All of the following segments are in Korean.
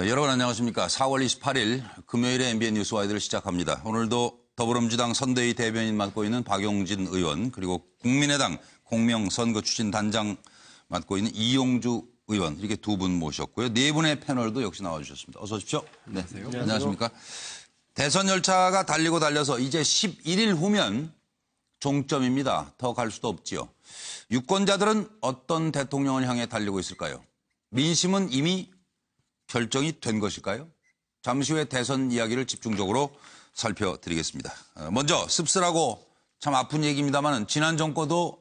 네, 여러분 안녕하십니까. 4월 28일 금요일에 MBN 뉴스와이드를 시작합니다. 오늘도 더불어민주당 선대위 대변인 맡고 있는 박용진 의원, 그리고 국민의당 공명선거추진단장 맡고 있는 이용주 의원, 이렇게 두 분 모셨고요. 네 분의 패널도 역시 나와주셨습니다. 어서 오십시오. 네, 안녕하십니까. 대선 열차가 달리고 달려서 이제 11일 후면 종점입니다. 더 갈 수도 없지요. 유권자들은 어떤 대통령을 향해 달리고 있을까요? 민심은 이미 결정이 된 것일까요? 잠시 후에 대선 이야기를 집중적으로 살펴드리겠습니다. 먼저 씁쓸하고 참 아픈 얘기입니다만 지난 정권도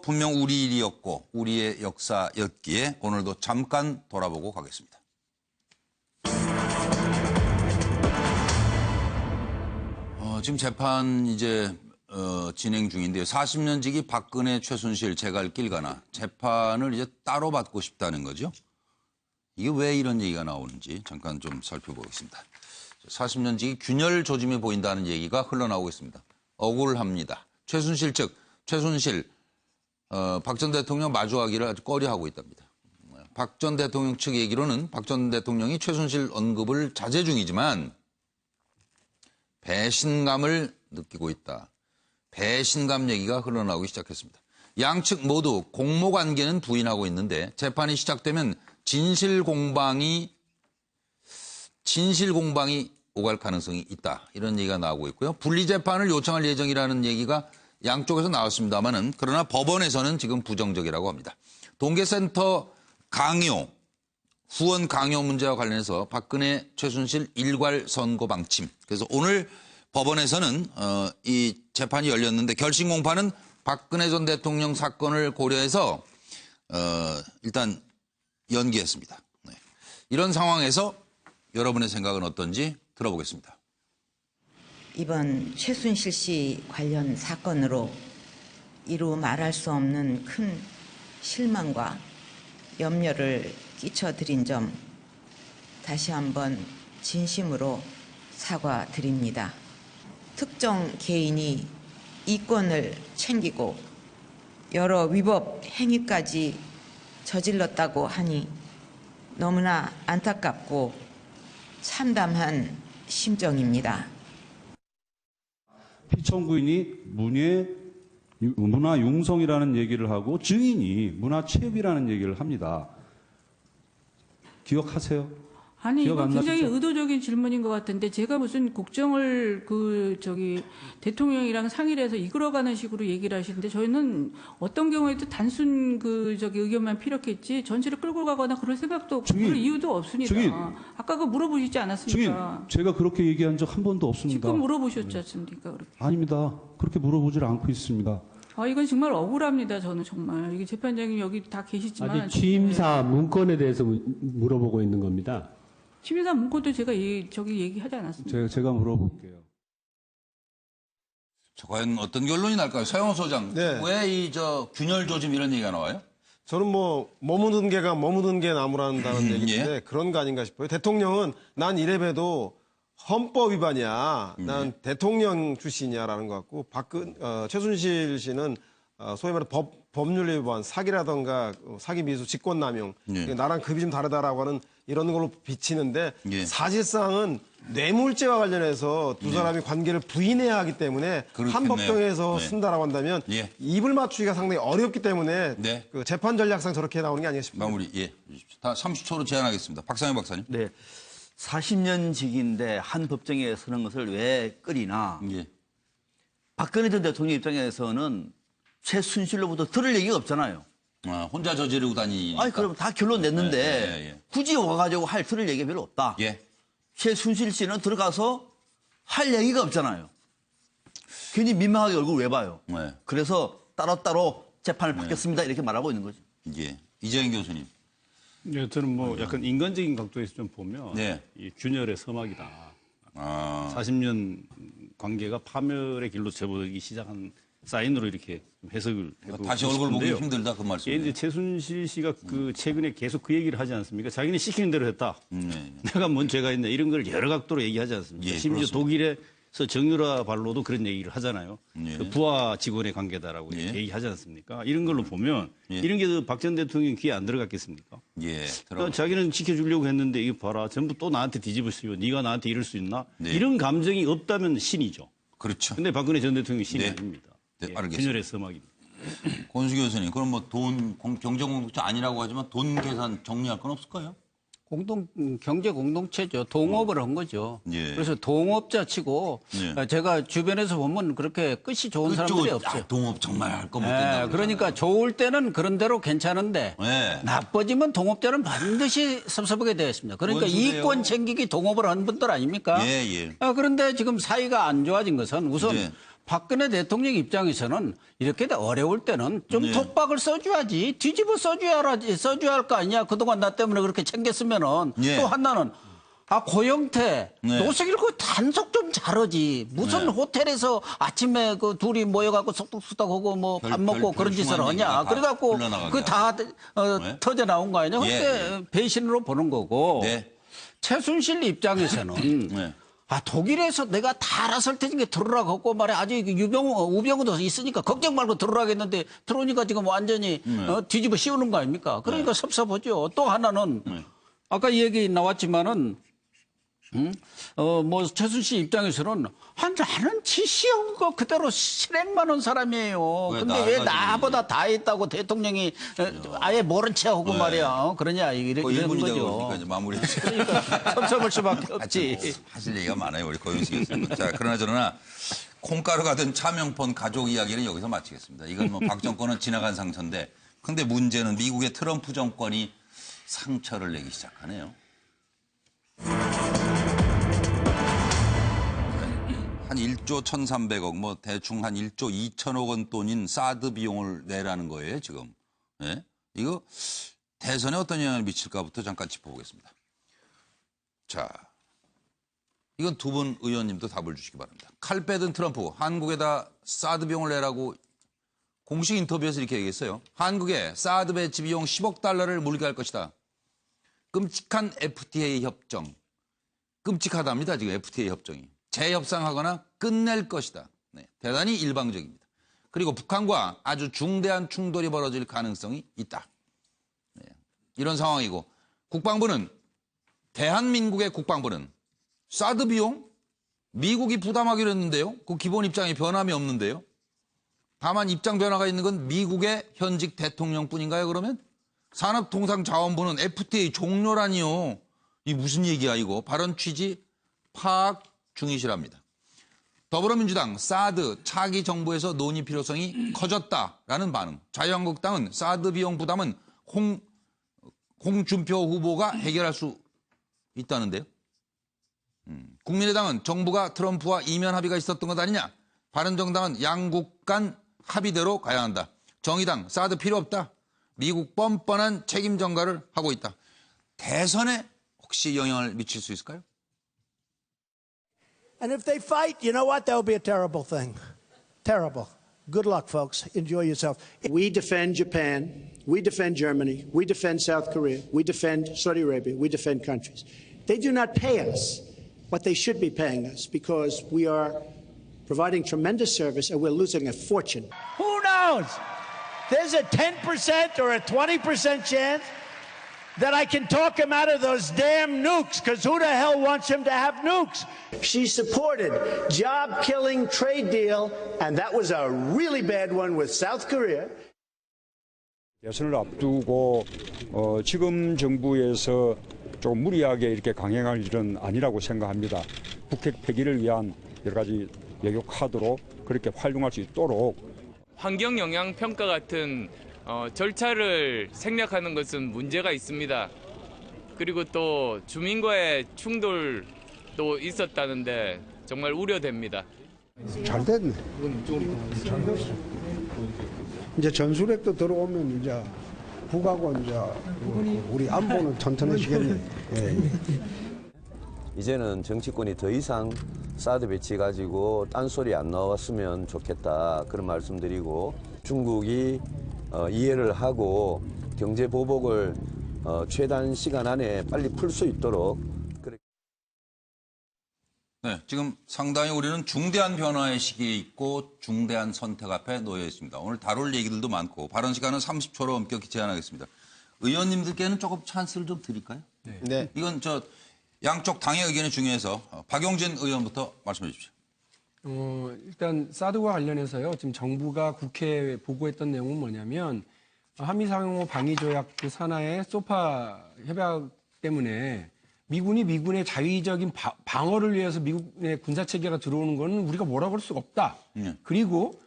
분명 우리 일이었고 우리의 역사였기에 오늘도 잠깐 돌아보고 가겠습니다. 지금 재판 이제 진행 중인데요. 40년 지기 박근혜, 최순실 제갈 길 가나 재판을 이제 따로 받고 싶다는 거죠. 이게 왜 이런 얘기가 나오는지 잠깐 좀 살펴보겠습니다. 40년 지기 균열 조짐이 보인다는 얘기가 흘러나오고 있습니다. 억울합니다. 최순실 측, 박 전 대통령 마주하기를 아주 꺼려하고 있답니다. 박 전 대통령 측 얘기로는 박 전 대통령이 최순실 언급을 자제 중이지만 배신감을 느끼고 있다. 배신감 얘기가 흘러나오기 시작했습니다. 양측 모두 공모관계는 부인하고 있는데 재판이 시작되면 진실 공방이 오갈 가능성이 있다. 이런 얘기가 나오고 있고요. 분리재판을 요청할 예정이라는 얘기가 양쪽에서 나왔습니다만은 그러나 법원에서는 지금 부정적이라고 합니다. 동계센터 강요, 후원 강요 문제와 관련해서 박근혜, 최순실 일괄 선고 방침. 그래서 오늘 법원에서는 이 재판이 열렸는데 결심 공판은 박근혜 전 대통령 사건을 고려해서 일단 연기했습니다. 네. 이런 상황에서 여러분의 생각은 어떤지 들어보겠습니다. 이번 최순실 씨 관련 사건으로 이루 말할 수 없는 큰 실망과 염려를 끼쳐드린 점 다시 한번 진심으로 사과드립니다. 특정 개인이 이권을 챙기고 여러 위법 행위까지 저질렀다고 하니 너무나 안타깝고 참담한 심정입니다. 피청구인이 문화융성이라는 얘기를 하고 증인이 문화체육이라는 얘기를 합니다. 기억하세요? 아니, 이거 굉장히 나시죠? 의도적인 질문인 것 같은데 제가 무슨 국정을 대통령이랑 상의를 해서 이끌어가는 식으로 얘기를 하시는데 저희는 어떤 경우에도 단순 의견만 필요했지 전체를 끌고 가거나 그럴 생각도 없고 그럴 이유도 없습니다. 아까 그 물어보시지 않았습니까? 제가 그렇게 얘기한 적 한 번도 없습니다. 지금 물어보셨지 않습니까? 그렇게. 아닙니다. 그렇게 물어보질 않고 있습니다. 이건 정말 억울합니다. 저는 정말. 이게 재판장님 여기 다 계시지만. 아직 취임사 문건에 대해서 물어보고 있는 겁니다. 취임사 문건도 제가 얘기하지 않았습니다. 제가 물어볼게요. 과연 어떤 결론이 날까요? 서영호 소장, 네. 왜 이 균열 조짐 이런 얘기가 나와요? 저는 머무는 개가 머무는 개 나무란다는 얘기인데 그런 거 아닌가 싶어요. 대통령은 난 이래봬도 헌법 위반이야. 난 대통령 출신이야라는 것 같고 최순실 씨는 소위 말해 법률 위반, 사기라던가 사기 미수, 직권남용 나랑 급이 좀 다르다라고 하는 이런 걸로 비치는데 사실상은 뇌물죄와 관련해서 두 사람이 관계를 부인해야 하기 때문에 한 법정에서 쓴다라고 한다면 입을 맞추기가 상당히 어렵기 때문에 그 재판 전략상 저렇게 나오는 게 아닌가 싶습니다. 마무리 다 30초로 제한하겠습니다. 박상현 박사님. 네, 40년직인데 한 법정에 서는 것을 왜 끓이나. 박근혜 전 대통령 입장에서는 최순실로부터 들을 얘기가 없잖아요. 혼자 저지르고 다니니까. 그럼 다 결론 냈는데 굳이 와가지고 들을 얘기가 별로 없다. 최순실 씨는 들어가서 할 얘기가 없잖아요. 괜히 민망하게 얼굴 왜 봐요. 그래서 따로따로 재판을 받겠습니다. 이렇게 말하고 있는 거죠. 이재영 교수님. 네, 저는 약간 인간적인 각도에서 좀 보면 이 균열의 서막이다. 40년 관계가 파멸의 길로 접어들기 시작한 사인으로 이렇게 해석을 해보고 다시 얼굴 보기 힘들다 그 말씀이에요. 이제 최순실 씨가 최근에 계속 그 얘기를 하지 않습니까? 자기는 시키는 대로 했다. 내가 뭔 죄가 있냐 이런 걸 여러 각도로 얘기하지 않습니까? 심지어 그렇습니다. 독일의 정유라 발로도 그런 얘기를 하잖아요. 예. 그 부하 직원의 관계다라고 예. 얘기하지 않습니까? 이런 걸로 보면 예. 이런 게 박 전 대통령 귀에 안 들어갔겠습니까? 예. 자기는 지켜주려고 했는데 이거 봐라. 전부 또 나한테 뒤집어 쓰고 네가 나한테 이럴 수 있나? 네. 이런 감정이 없다면 신이죠. 그렇죠. 근데 박근혜 전 대통령이 신이 네. 아닙니다. 네, 예, 알겠습니다. 균열의 서막입니다. 권수 교수님, 그럼 뭐 경제공동체 아니라고 하지만 돈 계산 정리할 건 없을까요? 경제 공동체죠. 동업을 한 거죠. 예. 그래서 동업자 치고 예. 제가 주변에서 보면 그렇게 끝이 좋은 사람들이 없어요. 동업 정말 할 거 못 된다. 그러니까 좋을 때는 그런 대로 괜찮은데 예. 나빠지면 동업자는 반드시 섭섭하게 되어 있습니다. 그러니까 뭔 소리예요? 이권 챙기기 동업을 하는 분들 아닙니까? 예, 예. 그런데 지금 사이가 안 좋아진 것은 우선 예. 박근혜 대통령 입장에서는 이렇게 어려울 때는 좀 예. 톡박을 써줘야지. 뒤집어 써줘야 할 거 아니야. 그동안 나 때문에 그렇게 챙겼으면은. 예. 또 하나는 고영태, 네. 노석일 그 단속 좀 잘하지. 무슨 네. 호텔에서 아침에 그 둘이 모여갖고 속닥속닥 하고 뭐 밥 먹고 그런 짓을 하냐. 그래갖고 그 다 터져 나온 거 아니냐. 그때 예. 배신으로 보는 거고. 네. 최순실 입장에서는 네. 독일에서 내가 다 알아서 할 테니까 들어라고 했고 말이야. 아직 우병우도 있으니까 걱정 말고 들어라고 했는데 들어오니까 지금 완전히 뒤집어 씌우는 거 아닙니까? 그러니까 섭섭하죠. 또 하나는 아까 얘기 나왔지만은 뭐 최순실 입장에서는 나는 지시한 거 그대로 실행만 한 사람이에요. 근데 왜 나보다 다 했다고 대통령이 아예 모른 체 하고 말이야. 그러냐 이런 거죠. 이제 마무리. 그러니까 섭섭할 수밖에 없지. 하실 얘기가 많아요 우리 고영수 교수님. 자 그러나 저러나 콩가루가 된 차명폰 가족 이야기는 여기서 마치겠습니다. 이건 뭐 박 정권은 지나간 상처인데, 근데 문제는 미국의 트럼프 정권이 상처를 내기 시작하네요. 한 1조 1,300억, 뭐 대충 한 1조 2천억 원 돈인 사드 비용을 내라는 거예요, 지금. 예? 이거 대선에 어떤 영향을 미칠까부터 잠깐 짚어보겠습니다. 자, 이건 두 분 의원님도 답을 주시기 바랍니다. 칼 빼든 트럼프, 한국에다 사드 비용을 내라고 공식 인터뷰에서 이렇게 얘기했어요. 한국에 사드 배치 비용 10억 달러를 물게 할 것이다. 끔찍한 FTA 협정. 끔찍하답니다, 지금 FTA 협정이. 재협상하거나 끝낼 것이다. 네, 대단히 일방적입니다. 그리고 북한과 아주 중대한 충돌이 벌어질 가능성이 있다. 네, 이런 상황이고 국방부는 대한민국의 국방부는 사드 비용 미국이 부담하기로 했는데요. 그 기본 입장에 변함이 없는데요. 다만 입장 변화가 있는 건 미국의 현직 대통령뿐인가요? 그러면 산업통상자원부는 FTA 종료라니요. 이 무슨 얘기야 이거. 발언 취지 파악 중이시랍니다. 더불어민주당 사드 차기 정부에서 논의 필요성이 커졌다라는 반응. 자유한국당은 사드 비용 부담은 홍준표 후보가 해결할 수 있다는데요. 국민의당은 정부가 트럼프와 이면 합의가 있었던 것 아니냐. 바른정당은 양국 간 합의대로 가야 한다. 정의당 사드 필요 없다. 미국 뻔뻔한 책임 전가를 하고 있다. 대선에 혹시 영향을 미칠 수 있을까요? And if they fight, you know what? That will be a terrible thing. Terrible. Good luck, folks. Enjoy yourself. We defend Japan. We defend Germany. We defend South Korea. We defend Saudi Arabia. We defend countries. They do not pay us what they should be paying us because we are providing tremendous service and we're losing a fortune. Who knows? There's a 10% or a 20% chance that I can talk him out of those damn nukes, because who the hell wants him to have nukes? She supported job-killing trade deal, and that was a really bad one with South Korea. 대선을 앞두고 지금 정부에서 좀 무리하게 이렇게 강행할 일은 아니라고 생각합니다. 북핵 폐기를 위한 여러 가지 외교 카드로 그렇게 활용할 수 있도록 환경 영향 평가 같은 절차를 생략하는 것은 문제가 있습니다. 그리고 또 주민과의 충돌도 있었다는데 정말 우려됩니다. 잘 됐네. 잘 됐어. 이제 전술핵도 들어오면 이제 북하고 이제 우리 안보는 튼튼해지겠네. 예. 이제는 정치권이 더 이상 사드 배치 가지고 딴소리 안 나왔으면 좋겠다 그런 말씀드리고 중국이 이해를 하고 경제 보복을 최단 시간 안에 빨리 풀 수 있도록 네, 지금 상당히 우리는 중대한 변화의 시기에 있고 중대한 선택 앞에 놓여 있습니다. 오늘 다룰 얘기들도 많고 발언 시간은 30초로 엄격히 제한하겠습니다. 의원님들께는 조금 찬스를 좀 드릴까요? 네. 이건 양쪽 당의 의견이 중요해서 박용진 의원부터 말씀해 주십시오. 일단 사드와 관련해서요. 지금 정부가 국회에 보고했던 내용은 뭐냐면 한미상호 방위조약 그 산하의 소파 협약 때문에 미군이 미군의 자위적인 방어를 위해서 미국의 군사체계가 들어오는 건 우리가 뭐라고 할 수가 없다. 그리고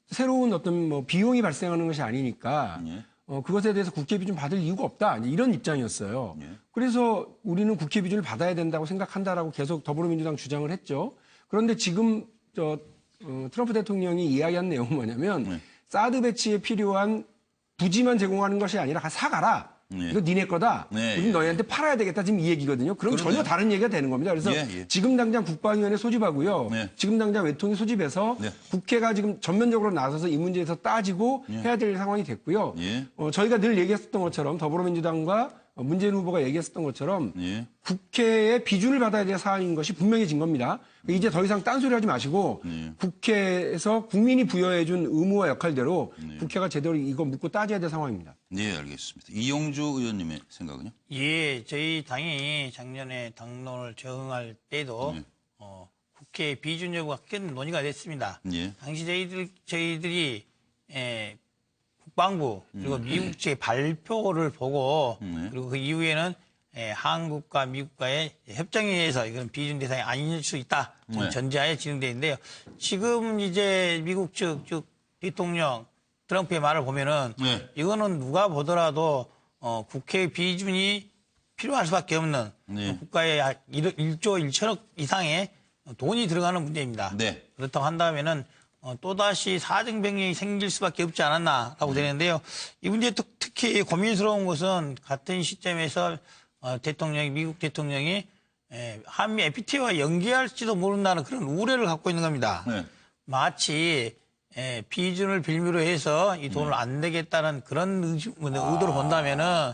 새로운 어떤 뭐 비용이 발생하는 것이 아니니까 그것에 대해서 국회 비준 받을 이유가 없다. 이런 입장이었어요. 그래서 우리는 국회 비준을 받아야 된다고 생각한다라고 계속 더불어민주당 주장을 했죠. 그런데 지금 트럼프 대통령이 이야기한 내용은 뭐냐면 사드 배치에 필요한 부지만 제공하는 것이 아니라 사가라. 이거 니네 거다. 우린 너희한테 팔아야 되겠다. 지금 이 얘기거든요. 그럼 전혀 다른 얘기가 되는 겁니다. 그래서 지금 당장 국방위원회 소집하고요. 지금 당장 외통위 소집해서 국회가 지금 전면적으로 나서서 이 문제에서 따지고 해야 될 상황이 됐고요. 저희가 늘 얘기했었던 것처럼 더불어민주당과 문재인 후보가 얘기했었던 것처럼 국회의 비준을 받아야 될 사안인 것이 분명해진 겁니다. 이제 더 이상 딴소리 하지 마시고 국회에서 국민이 부여해준 의무와 역할대로 국회가 제대로 이거 묻고 따져야 될 상황입니다. 네, 알겠습니다. 이용주 의원님의 생각은요? 예, 저희 당이 작년에 당론을 정할 때도 국회 비준 여부가 큰 논의가 됐습니다. 당시 저희들이 국방부 그리고 미국 측의 발표를 보고 그리고 그 이후에는 한국과 미국과의 협정에 의해서 이건 비준 대상이 아닐 수 있다. 전제하에 진행되어 있는데요. 지금 이제 미국 측 대통령 트럼프의 말을 보면은 이거는 누가 보더라도 국회 비준이 필요할 수밖에 없는 국가의 약 1조 1천억 이상의 돈이 들어가는 문제입니다. 그렇다고 한다면은 또다시 사정 변경이 생길 수밖에 없지 않았나라고 되는데요. 이 문제 특히 고민스러운 것은 같은 시점에서 미국 대통령이 한미 FTA와 연계할지도 모른다는 그런 우려를 갖고 있는 겁니다. 마치 비준을 빌미로 해서 이 돈을 안 내겠다는 그런 의도로 본다면은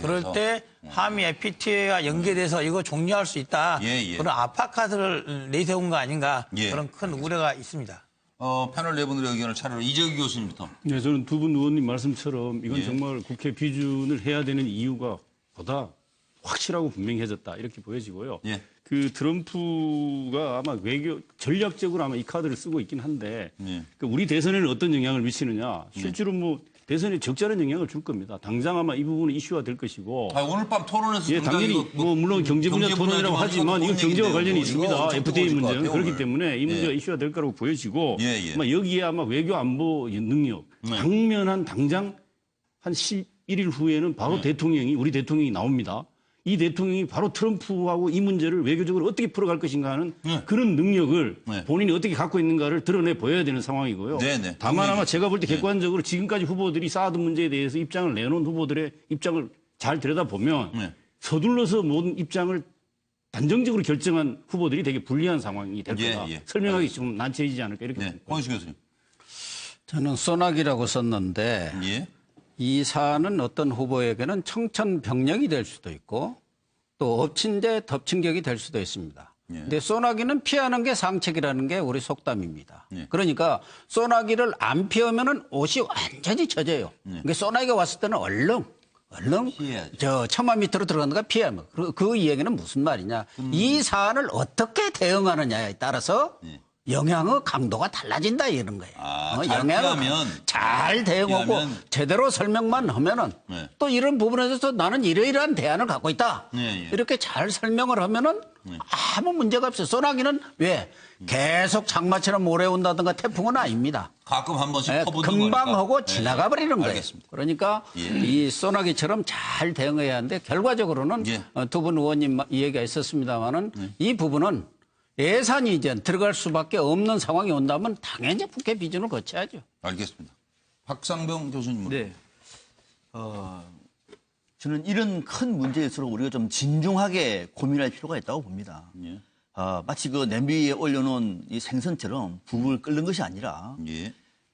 그럴 때 한미 FTA와 연계돼서 이거 종료할 수 있다. 그런 압박카드를 내세운 거 아닌가 그런 큰 우려가 있습니다. 패널 네 분들의 의견을 차례로 이재규 교수님부터. 네, 저는 두 분 의원님 말씀처럼 이건 정말 국회 비준을 해야 되는 이유가 보다 확실하고 분명해졌다 이렇게 보여지고요. 그 트럼프가 아마 전략적으로 아마 이 카드를 쓰고 있긴 한데 그 우리 대선에는 어떤 영향을 미치느냐 실제로 뭐 대선에 적절한 영향을 줄 겁니다. 당장 아마 이 부분은 이슈화 될 것이고. 오늘 밤 토론에서 당연히 뭐 물론 경제 분야 토론이라고 하지만 이건 경제와 관련이 있습니다. FTA 문제는 그렇기 때문에 이 문제가 이슈화 될 거라고 보여지고 아마 여기에 아마 외교 안보 능력 당면한 당장 한 11일 후에는 바로 우리 대통령이 나옵니다. 이 대통령이 바로 트럼프하고 이 문제를 외교적으로 어떻게 풀어갈 것인가 하는 그런 능력을 본인이 어떻게 갖고 있는가를 드러내 보여야 되는 상황이고요. 다만 아마 제가 볼 때 객관적으로 지금까지 후보들이 사드 문제에 대해서 입장을 내놓은 후보들의 입장을 잘 들여다보면 서둘러서 모든 입장을 단정적으로 결정한 후보들이 되게 불리한 상황이 될 거다. 설명하기 좀 난처해지지 않을까 이렇게 봅니다. 권희숙 교수님. 저는 소나기라고 썼는데 이 사안은 어떤 후보에게는 청천벽력이 될 수도 있고 또 엎친 데 덮친 격이 될 수도 있습니다. 근데 소나기는 피하는 게 상책이라는 게 우리 속담입니다. 그러니까 소나기를 안 피하면은 옷이 완전히 젖어요. 그러니까 소나기가 왔을 때는 얼른 저 천만 미터로 들어간다가 피하면 그 이야기는 무슨 말이냐. 이 사안을 어떻게 대응하느냐에 따라서 영향의 강도가 달라진다 이런 거예요. 영향을 잘 대응하고 제대로 설명만 하면은 또 이런 부분에 대해서 나는 이러이러한 대안을 갖고 있다. 이렇게 잘 설명을 하면은 아무 문제가 없어요. 소나기는 왜 계속 장마처럼 오래 온다든가 태풍은 아닙니다. 가끔 한 번씩 퍼붓는 금방 거니까. 하고 지나가 버리는 거예요. 알겠습니다. 그러니까 이 소나기처럼 잘 대응해야 하는데 결과적으로는 두 분 의원님 이야기가 있었습니다마는 이 부분은 예산이 이제 들어갈 수밖에 없는 상황이 온다면 당연히 국회 비준을 거쳐야죠. 알겠습니다. 박상병 교수님. 네. 저는 이런 큰 문제일수록 우리가 좀 진중하게 고민할 필요가 있다고 봅니다. 마치 그 냄비 위에 올려놓은 이 생선처럼 불을 끓는 것이 아니라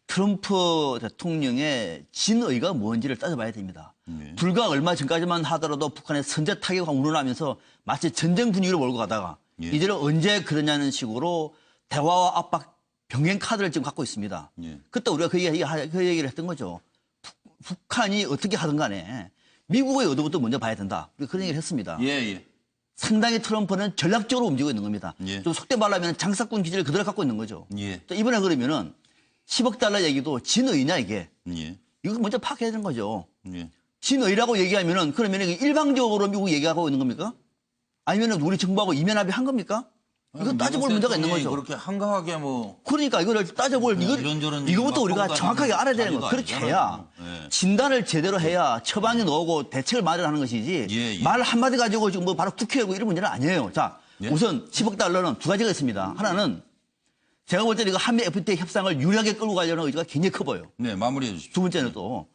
트럼프 대통령의 진의가 뭔지를 따져봐야 됩니다. 불과 얼마 전까지만 하더라도 북한의 선제 타격과 우러나면서 마치 전쟁 분위기로 몰고 가다가 예. 이들은 언제 그러냐는 식으로 대화와 압박 병행 카드를 지금 갖고 있습니다. 예. 그때 우리가 그 얘기를 했던 거죠. 북한이 어떻게 하든 간에 미국의 의도부터 먼저 봐야 된다. 그런 얘기를 했습니다. 예. 상당히 트럼프는 전략적으로 움직이고 있는 겁니다. 예. 좀 속된 말로 하면 장사꾼 기질을 그대로 갖고 있는 거죠. 예. 또 이번에 그러면은 10억 달러 얘기도 진의냐 이게. 예. 이거 먼저 파악해야 되는 거죠. 예. 진의라고 얘기하면은 그러면 일방적으로 미국 얘기하고 있는 겁니까? 아니면은 우리 정부하고 이면 합의한 겁니까? 이건 따져볼 문제가 있는 거죠. 그렇게 한가하게 뭐. 그러니까 이거를 따져볼 이거부터 우리가 정확하게 알아야 되는 거예요. 그렇게 해야 진단을 제대로 해야 처방이 나오고 대책을 마련하는 것이지 말 한마디 가지고 지금 뭐 바로 국회 열고 이런 문제는 아니에요. 자, 우선 10억 달러는 두 가지가 있습니다. 하나는 제가 볼 때는 이거 한미 FTA 협상을 유리하게 끌고 가려는 의지가 굉장히 커 보여요. 네, 마무리해 주십시오. 두 번째는 또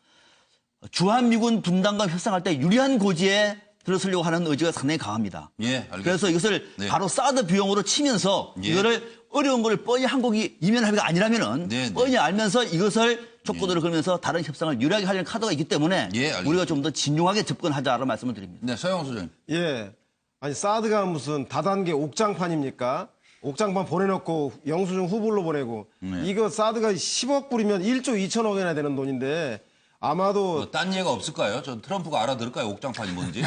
주한미군 분담과 협상할 때 유리한 고지에 들어서려고 하는 의지가 상당히 강합니다. 예, 알겠습니다. 그래서 이것을 네. 바로 사드 비용으로 치면서 이거를 어려운 걸 뻔히 한국이 이면 합의가 아니라면은 뻔히 알면서 이것을 조건으로 걸면서 다른 협상을 유리하게 하려는 카드가 있기 때문에 우리가 좀 더 진중하게 접근하자라는 말씀을 드립니다. 네, 서영호 소장님. 예. 아니 사드가 무슨 다단계 옥장판입니까? 옥장판 보내놓고 영수증 후불로 보내고 이거 사드가 10억 불이면 1조 2천억이나 되는 돈인데 아마도 뭐 딴 얘기가 없을까요? 전 트럼프가 알아들을까요? 옥장판이 뭔지.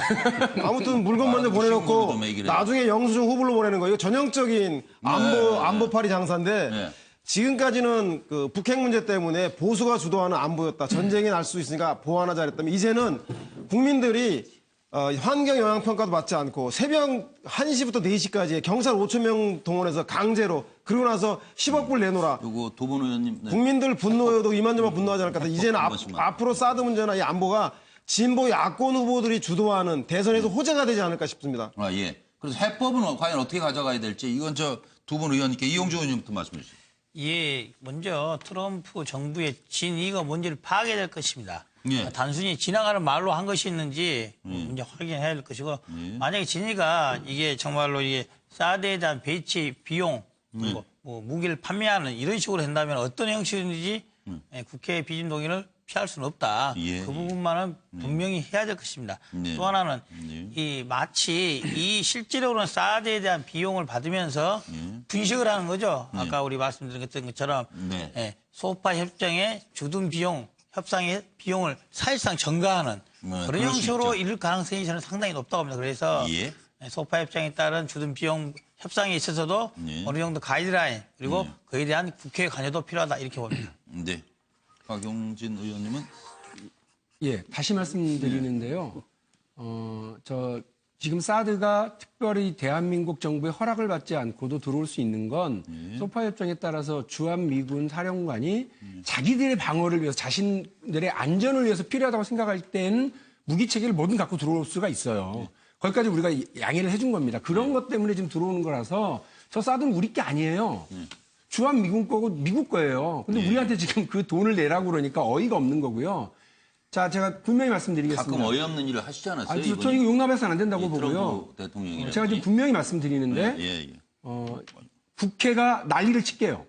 아무튼 물건 먼저 보내놓고 나중에 영수증 후불로 보내는 거 이거 전형적인 안보파리 장사인데 지금까지는 그 북핵 문제 때문에 보수가 주도하는 안보였다. 전쟁이 날 수 있으니까 보완하자 그랬다면 이제는 국민들이 환경 영향 평가도 받지 않고 새벽 1시부터 4시까지 경찰 5천 명 동원해서 강제로 그러고 나서 10억 불 내놓으라. 요거 도분 의원님. 네. 국민들 분노해도 이만저만 분노하지 않을 것 같아. 이제는 앞으로 사드 문제나 이 안보가 진보 야권 후보들이 주도하는 대선에서 호재가 되지 않을까 싶습니다. 아, 예. 그래서 해법은 과연 어떻게 가져가야 될지 이건 저 두 분 의원님께 이용주 의원님부터 말씀해 주시죠. 예, 먼저 트럼프 정부의 진위가 뭔지를 파악해야 될 것입니다. 예. 단순히 지나가는 말로 한 것이 있는지 먼저 확인해야 될 것이고 만약에 진위가 이게 정말로 이게 사드에 대한 배치 비용 그리고 뭐 무기를 판매하는 이런 식으로 한다면 어떤 형식이든지 국회 비준 동의를 피할 수는 없다. 그 부분만은 분명히 해야 될 것입니다. 또 하나는 이 마치 이 실질적으로는 사드에 대한 비용을 받으면서 분식을 하는 거죠. 아까 우리 말씀드렸던 것처럼 소파 협정의 주둔 비용 협상의 비용을 사실상 전가하는 그런 형식으로 이룰 가능성이 저는 상당히 높다고 봅니다. 그래서 소파 협정에 따른 주둔 비용 협상에 있어서도 어느 정도 가이드라인 그리고 그에 대한 국회 관여도 필요하다 이렇게 봅니다. 네. 박용진 의원님은 예, 다시 말씀드리는데요. 지금 사드가 특별히 대한민국 정부의 허락을 받지 않고도 들어올 수 있는 건 소파 협정에 따라서 주한미군 사령관이 자기들의 방어를 위해서 자신들의 안전을 위해서 필요하다고 생각할 때는 무기 체계를 뭐든 갖고 들어올 수가 있어요. 거기까지 우리가 양해를 해준 겁니다. 그런 것 때문에 지금 들어오는 거라서 저 사드는 우리 게 아니에요. 주한미군 거고 미국 거예요. 근데 우리한테 지금 그 돈을 내라고 그러니까 어이가 없는 거고요. 자, 제가 분명히 말씀드리겠습니다. 가끔 어이없는 일을 하시지 않았어요? 저 이거 용납해서는 안 된다고 보고요. 제가 지금 분명히 말씀드리는데 국회가 난리를 칠게요.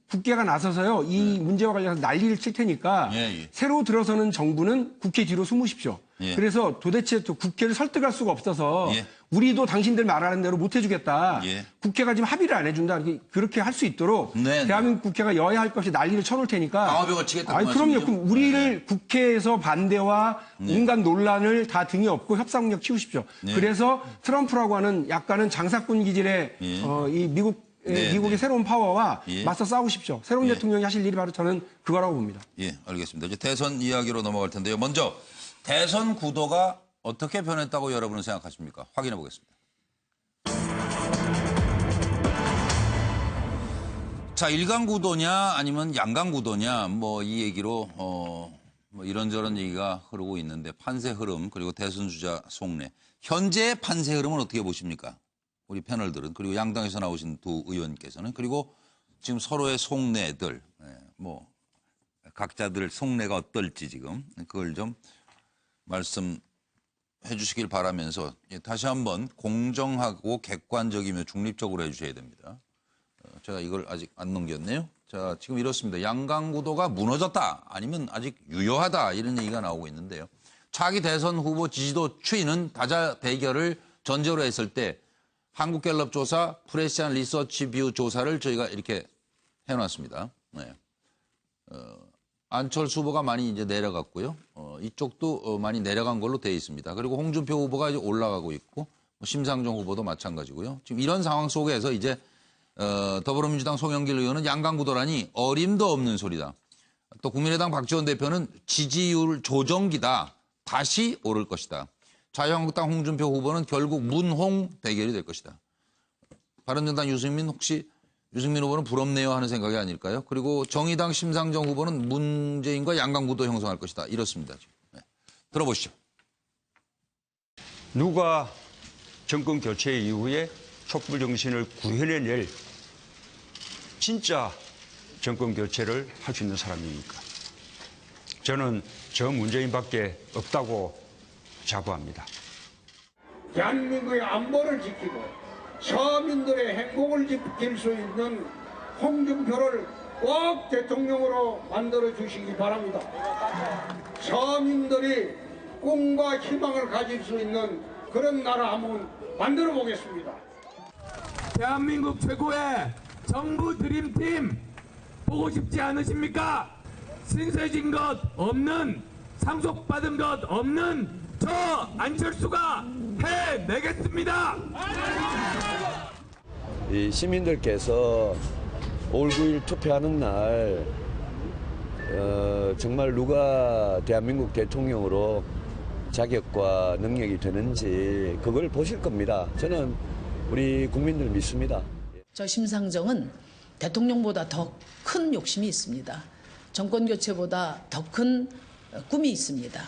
국회가 나서서요. 이 문제와 관련해서 난리를 칠 테니까 새로 들어서는 정부는 국회 뒤로 숨으십시오. 그래서 도대체 또 국회를 설득할 수가 없어서 우리도 당신들 말하는 대로 못 해주겠다. 국회가 지금 합의를 안 해준다. 그렇게 할 수 있도록 대한민국 국회가 여야 할 것이 난리를 쳐놓을 테니까. 방어벽을 치겠다. 그럼요. 그럼 우리를 국회에서 반대와 온갖 논란을 다 등에 업고 협상력 키우십시오. 그래서 트럼프라고 하는 약간은 장사꾼 기질의 이 미국의 새로운 파워와 맞서 싸우십시오. 새로운 대통령이 하실 일이 바로 저는 그거라고 봅니다. 예, 알겠습니다. 이제 대선 이야기로 넘어갈 텐데요. 먼저 대선 구도가 어떻게 변했다고 여러분은 생각하십니까? 확인해 보겠습니다. 자, 일강 구도냐 아니면 양강 구도냐 뭐 이 얘기로 뭐 이런저런 얘기가 흐르고 있는데 판세 흐름 그리고 대선 주자 속내 현재의 판세 흐름은 어떻게 보십니까? 우리 패널들은 그리고 양당에서 나오신 두 의원께서는 그리고 지금 서로의 속내들 뭐 각자들 속내가 어떨지 지금 그걸 좀 말씀해 주시길 바라면서 다시 한번 공정하고 객관적이며 중립적으로 해주셔야 됩니다. 제가 이걸 아직 안 넘겼네요. 자, 지금 이렇습니다. 양강 구도가 무너졌다 아니면 아직 유효하다 이런 얘기가 나오고 있는데요. 차기 대선 후보 지지도 추이는 다자 대결을 전제로 했을 때 한국갤럽 조사, 프레시안 리서치뷰 조사를 저희가 이렇게 해놨습니다. 네. 안철수 후보가 많이 이제 내려갔고요. 이쪽도 많이 내려간 걸로 돼 있습니다. 그리고 홍준표 후보가 이제 올라가고 있고, 심상정 후보도 마찬가지고요. 지금 이런 상황 속에서 이제 더불어민주당 송영길 의원은 양강구도라니 어림도 없는 소리다. 또 국민의당 박지원 대표는 지지율 조정기다. 다시 오를 것이다. 자유한국당 홍준표 후보는 결국 문홍 대결이 될 것이다. 바른정당 유승민 후보는 부럽네요 하는 생각이 아닐까요? 그리고 정의당 심상정 후보는 문재인과 양강구도 형성할 것이다. 이렇습니다. 네. 들어보시죠. 누가 정권 교체 이후에 촛불 정신을 구현해낼 진짜 정권 교체를 할 수 있는 사람입니까? 저는 저 문재인밖에 없다고 자부합니다. 대한민국의 안보를 지키고 서민들의 행복을 지킬 수 있는 홍준표를 꼭 대통령으로 만들어 주시기 바랍니다. 서민들이 꿈과 희망을 가질 수 있는 그런 나라 한번 만들어 보겠습니다. 대한민국 최고의 정부 드림팀 보고 싶지 않으십니까? 신세진 것 없는, 상속받은 것 없는 저 안철수가 해내겠습니다. 이 시민들께서 5월 9일 투표하는 날 정말 누가 대한민국 대통령으로 자격과 능력이 되는지 그걸 보실 겁니다. 저는 우리 국민들 믿습니다. 저 심상정은 대통령보다 더 큰 욕심이 있습니다. 정권 교체보다 더 큰 꿈이 있습니다.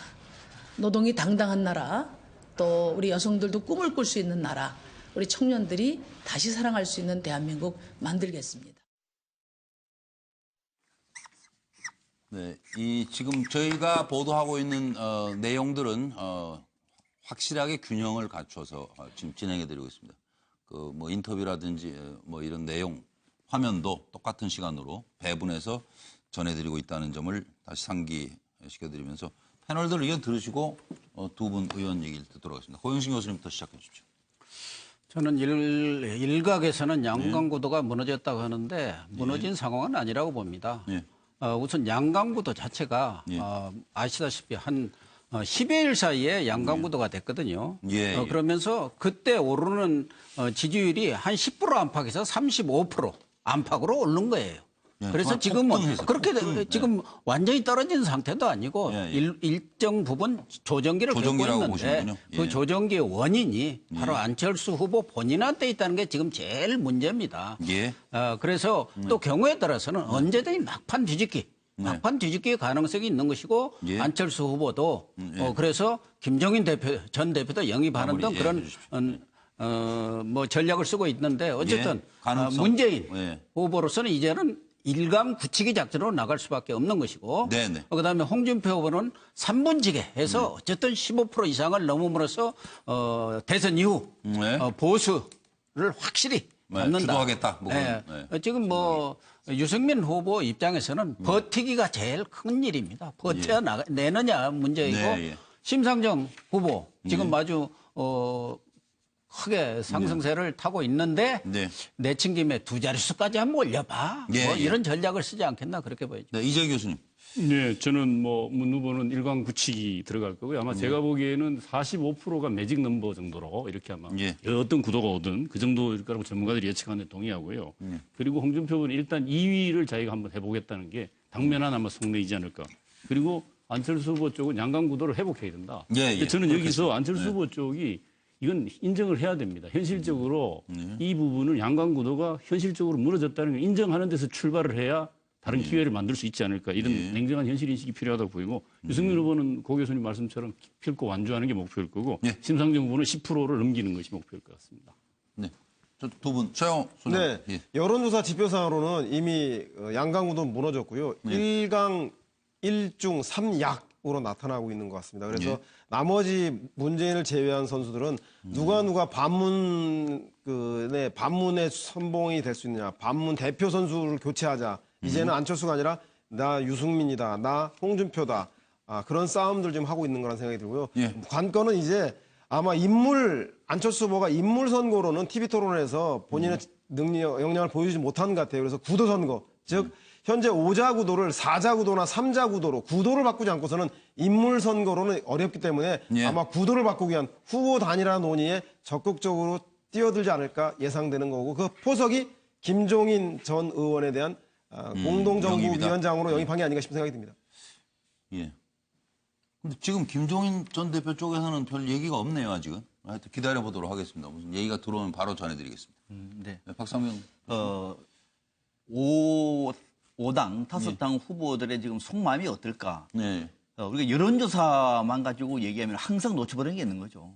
노동이 당당한 나라, 또 우리 여성들도 꿈을 꿀 수 있는 나라, 우리 청년들이 다시 사랑할 수 있는 대한민국 만들겠습니다. 네, 지금 저희가 보도하고 있는 내용들은 확실하게 균형을 갖춰서 지금 진행해드리고 있습니다. 뭐 인터뷰라든지 뭐 이런 내용 화면도 똑같은 시간으로 배분해서 전해드리고 있다는 점을 다시 상기시켜드리면서 패널들 의견 들으시고 두 분 의원 얘기를 듣도록 하겠습니다. 고영신 교수님부터 시작해 주십시오. 저는 일각에서는 양강구도가 무너졌다고 하는데 무너진 상황은 아니라고 봅니다. 우선 양강구도 자체가 아시다시피 한 10여일 사이에 양강구도가 됐거든요. 그러면서 그때 오르는 지지율이 한 10% 안팎에서 35% 안팎으로 오른 거예요. 그래서 지금은 그렇게 지금 완전히 떨어진 상태도 아니고 일정 부분 조정기를 겪고 있는데 그 조정기의 원인이 바로 안철수 후보 본인한테 있다는 게 지금 제일 문제입니다. 그래서 또 경우에 따라서는 언제든지 막판 뒤집기의 가능성이 있는 것이고 안철수 후보도 그래서 김종인 전 대표도 영입하는 등 그런 뭐 전략을 쓰고 있는데 어쨌든 문재인 후보로서는 이제는 일강 굳히기 작전으로 나갈 수밖에 없는 것이고 그다음에 홍준표 후보는 3분지게 해서 어쨌든 15% 이상을 넘음으로써 대선 이후 보수를 확실히 잡는다. 주도하겠다. 지금 뭐 유승민 후보 입장에서는 버티기가 제일 큰 일입니다. 버텨 내느냐 문제이고 심상정 후보 지금 아주 크게 상승세를 타고 있는데 내친 김에 두 자릿수까지 한번 올려봐. 뭐 이런 전략을 쓰지 않겠나 그렇게 보여요. 이재 교수님. 네, 저는 뭐 문 후보는 일광 굳히기 들어갈 거고요. 아마 제가 보기에는 45%가 매직 넘버 정도로 이렇게 아마 어떤 구도가 오든 그 정도일 거라고 전문가들이 예측하는데 동의하고요. 그리고 홍준표 후보는 일단 2위를 자기가 한번 해보겠다는 게 당면한 아마 속내이지 않을까. 그리고 안철수 후보 쪽은 양강 구도를 회복해야 된다. 저는 여기서 안철수 후보 쪽이 이건 인정을 해야 됩니다. 현실적으로 이 부분은 양강 구도가 현실적으로 무너졌다는 걸 인정하는 데서 출발을 해야 다른 기회를 만들 수 있지 않을까. 이런 냉정한 현실인식이 필요하다고 보이고 유승민 후보는 고 교수님 말씀처럼 ფილ고 완주하는 게 목표일 거고 심상정 후보는 10%를 넘기는 것이 목표일 것 같습니다. 네. 두 분, 최영 소장. 네. 여론조사 지표상으로는 이미 양강구도는 무너졌고요. 1강 1중 3약으로 나타나고 있는 것 같습니다. 그래서 나머지 문재인을 제외한 선수들은 누가 반문의 선봉이 될 수 있느냐. 반문 대표 선수를 교체하자. 이제는 안철수가 아니라 나 유승민이다. 나 홍준표다. 그런 싸움들 좀 하고 있는 거라는 생각이 들고요. 관건은 이제 아마 안철수 후보가 인물 선거로는 TV 토론에서 본인의 역량을 보여주지 못한 것 같아요. 그래서 구도 선거, 즉 현재 5자 구도를 4자 구도나 3자 구도로 구도를 바꾸지 않고서는 인물 선거로는 어렵기 때문에 아마 구도를 바꾸기 위한 후보 단일화 논의에 적극적으로 뛰어들지 않을까 예상되는 거고, 그 포석이 김종인 전 의원에 대한 공동정부위원장으로 영입한 게 아닌가 싶은 생각이 듭니다. 예. 근데 지금 김종인 전 대표 쪽에서는 별 얘기가 없네요, 아직은. 하여튼 기다려보도록 하겠습니다. 무슨 얘기가 들어오면 바로 전해드리겠습니다. 네. 박상명. 5당, 5당 후보들의 지금 속마음이 어떨까? 우리가 여론조사만 가지고 얘기하면 항상 놓쳐버리는 게 있는 거죠.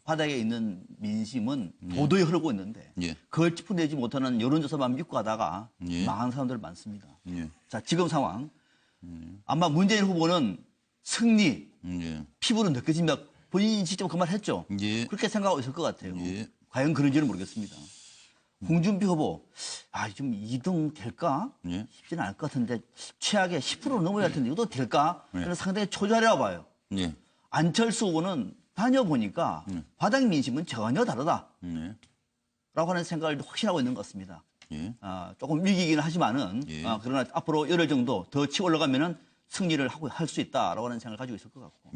바닥에 있는 민심은 도도히 흐르고 있는데 그걸 짚어내지 못하는 여론조사만 믿고 가다가 망한 사람들 많습니다. 자, 지금 상황. 아마 문재인 후보는 승리, 피부로 느껴집니다. 본인이 직접 그 말 했죠. 그렇게 생각하고 있을 것 같아요. 과연 그런지는 모르겠습니다. 홍준표 후보, 좀 2등 될까? 쉽지는 않을 것 같은데 최악의 10% 넘어야 할 텐데 이것도 될까? 그래서 상당히 초조하려고 봐요. 안철수 후보는 다녀보니까 바닥 민심은 전혀 다르다. 라고 하는 생각을 확신하고 있는 것 같습니다. 조금 위기이긴 하지만은 그러나 앞으로 열흘 정도 더 치고 올라가면은 승리를 할 수 있다라고 하는 생각을 가지고 있을 것 같고.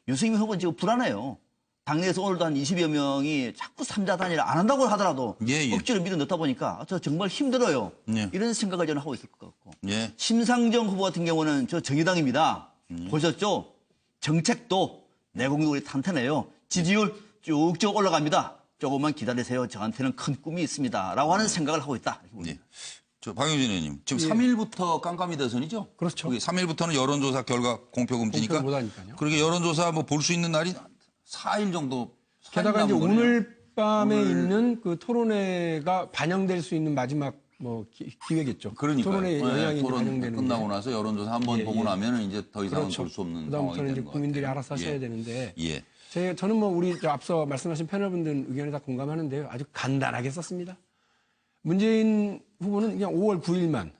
유승민 후보는 지금 불안해요. 당내에서 오늘도 한 20여 명이 자꾸 3자 단일화 안 한다고 하더라도 억지로 밀어 넣다 보니까 저 정말 힘들어요. 이런 생각을 저는 하고 있을 것 같고. 심상정 후보 같은 경우는 저 정의당입니다. 보셨죠? 정책도 내공도 우리 탄탄해요. 지지율 쭉쭉 올라갑니다. 조금만 기다리세요. 저한테는 큰 꿈이 있습니다. 라고 하는 생각을 하고 있다. 박용진 의원님, 지금 3일부터 깜깜이 대선이죠? 그렇죠. 3일부터는 여론조사 결과 공표 금지니까. 그렇게 여론조사 볼 수 있는 날이 4일 정도. 게다가 이제 오늘 밤에 있는 그 토론회가 반영될 수 있는 마지막 기회겠죠. 그러니까요. 토론회 영향이 반영되는 끝나고 나서 여론조사 한번 보고 나면 이제 더 이상은 볼 수 없는 상황이 되는 이제 것 국민들이 같아요. 알아서 하셔야 되는데. 저는 우리 앞서 말씀하신 패널분들 의견에 다 공감하는데요. 아주 간단하게 썼습니다. 문재인 후보는 그냥 5월 9일만.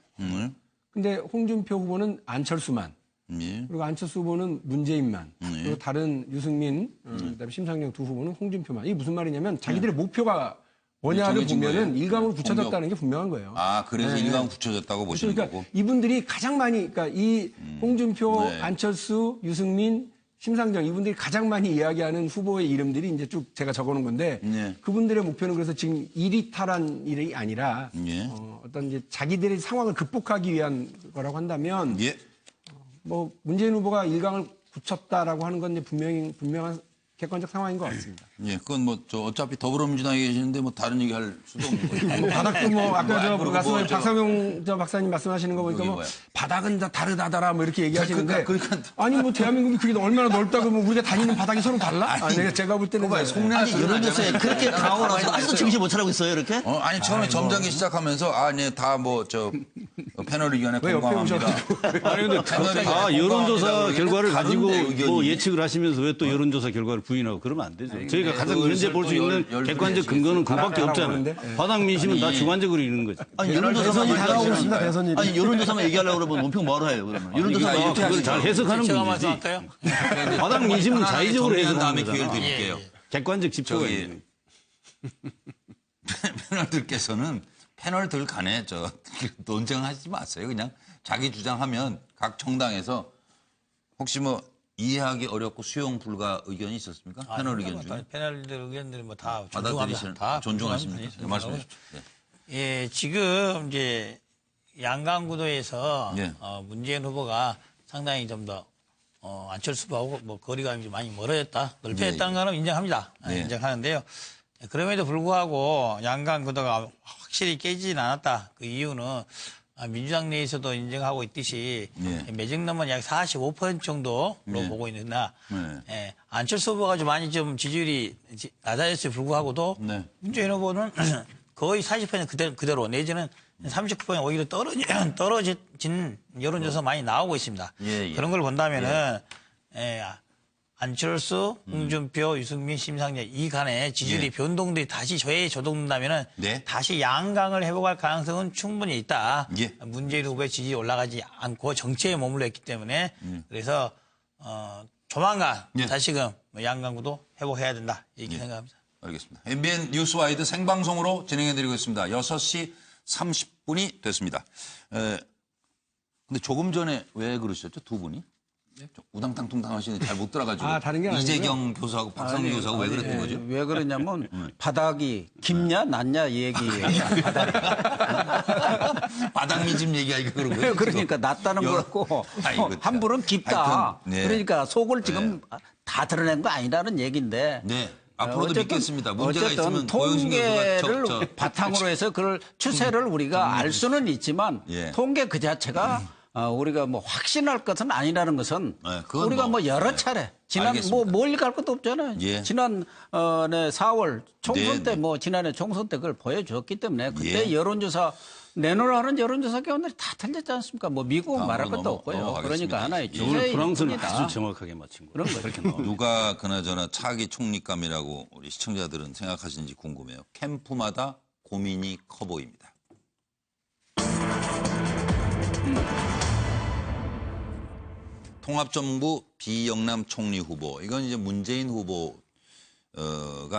근데 홍준표 후보는 안철수만. 그리고 안철수 후보는 문재인만. 그리고 다른 유승민, 그다음에 심상정 두 후보는 홍준표만. 이게 무슨 말이냐면 자기들의 목표가 뭐냐를 보면은 일강으로 굳혀졌다는 게 분명한 거예요. 그래서 일강 굳혀졌다고 보시는 그러니까 거고. 이분들이 가장 많이, 그러니까 이 홍준표, 안철수, 유승민, 심상정 이분들이 가장 많이 이야기하는 후보의 이름들이 이제 쭉 제가 적어놓은 건데 그분들의 목표는 그래서 지금 일이탈한 일이 아니라 어떤 이제 자기들의 상황을 극복하기 위한 거라고 한다면 문재인 후보가 일강을 굳혔다라고 하는 건 이제 분명한 객관적 상황인 것 같습니다. 그건 어차피 더불어민주당에 계시는데 다른 얘기 할 수도 없는 거예요. 바닥도 아까 말씀하신 박상용 박사님 말씀하시는 거 보니까 바닥은 다 다르다더라 이렇게 얘기하시는데 아니 대한민국이 그게 얼마나 넓다고 우리가 다니는 바닥이 서로 달라? 제가 볼 때는 여론조사에 그렇게 당하고 나서 아직도 정신 못 차리고 있어요, 이렇게? 아니 처음에 점잖게 시작하면서 다 패널 의견에 공감합니다. 아니 근데 다 여론조사 결과를 가지고 예측을 하시면서 왜 또 여론조사 결과를 부인하고 그러면 안 되죠. 저희가 가장 현재 볼 수 있는 객관적 근거는 그밖에 없잖아요. 바닥 민심은 다 주관적으로 이르는 거죠. 여론조사만 다가오고 있습니다. 대선이. 여론조사만 얘기하려고 그러면 논평 뭐하러 해요, 그러면? 여론조사가 그걸 잘 해석하는 분이지. 바닥 민심은 자의적으로 해석하는 다음에 기회를 드릴게요. 객관적 지표가 있는 패널들께서는 패널들 간에 논쟁하지 마세요. 그냥 자기 주장하면 각 정당에서 혹시 이해하기 어렵고 수용 불가 의견이 있었습니까? 패널 의견 중에? 패널들 의견들이 다 존중하십니까? 말씀해 주십시오. 지금 이제 양강 구도에서 문재인 후보가 상당히 좀 더 안철수 후보하고 거리감이 좀 많이 멀어졌다, 넓혀졌다는 거는 인정합니다. 인정하는데요. 그럼에도 불구하고 양강 구도가 확실히 깨지진 않았다. 그 이유는 민주당 내에서도 인정하고 있듯이 매정넘은 약 45% 정도로 보고 있는데 안철수 후보가 좀 많이 좀 지지율이 낮아졌을 불구하고도 문재인 후보는 거의 40% 그대로 내지는 39% 오히려 떨어진 여론조사 많이 나오고 있습니다. 그런 걸 본다면은 안철수, 홍준표, 유승민, 심상정 이 간의 지지율이 변동들이 다시 조동된다면은 다시 양강을 회복할 가능성은 충분히 있다. 문재인 후보의 지지율이 올라가지 않고 정체에 머물러 있기 때문에 그래서 조만간 다시금 양강구도 회복해야 된다 이렇게 생각합니다. 알겠습니다. MBN 뉴스와이드 생방송으로 진행해드리고 있습니다. 6시 30분이 됐습니다. 근데 조금 전에 왜 그러셨죠? 두 분이? 좀 우당탕통탕 하시는데 잘 못 들어가지고. 다른 게 아니고요. 이재경 교수하고 박상민 교수하고 왜 그랬던 거죠? 왜 그러냐면 바닥이 깊냐 낮냐 이 얘기예요. 바닥 미집 얘기하니까 그런 거예요. 그러니까 낮다는 거고 한불은 깊다. 하여튼, 네. 그러니까 속을 지금 다 드러낸 거 아니라는 얘기인데. 네. 앞으로도 믿겠습니다. 문제가 어쨌든 있으면 고영신 통계를 교수가 바탕으로 해서 그걸 추세를 우리가 알 수는 있지만 통계 그 자체가 우리가 뭐 확신할 것은 아니라는 것은 우리가 뭐 여러 차례 지난 뭐 멀리 갈 것도 없잖아요. 지난 4월 총선 때 뭐 지난해 총선 때 그걸 보여줬기 때문에 그때 여론조사 내놓으라는 여론조사 결과들이 다 틀렸지 않습니까? 뭐 미국은 말할 것도 없고요. 그러니까 하나의 오늘 프랑스는 추세입니다. 아주 정확하게 맞춘 거예요. 그런 거죠. 그렇게 나옵니다. 누가 그나저나 차기 총리감이라고 우리 시청자들은 생각하시는지 궁금해요. 캠프마다 고민이 커 보입니다. 통합정부 비영남 총리 후보. 이건 이제 문재인 후보가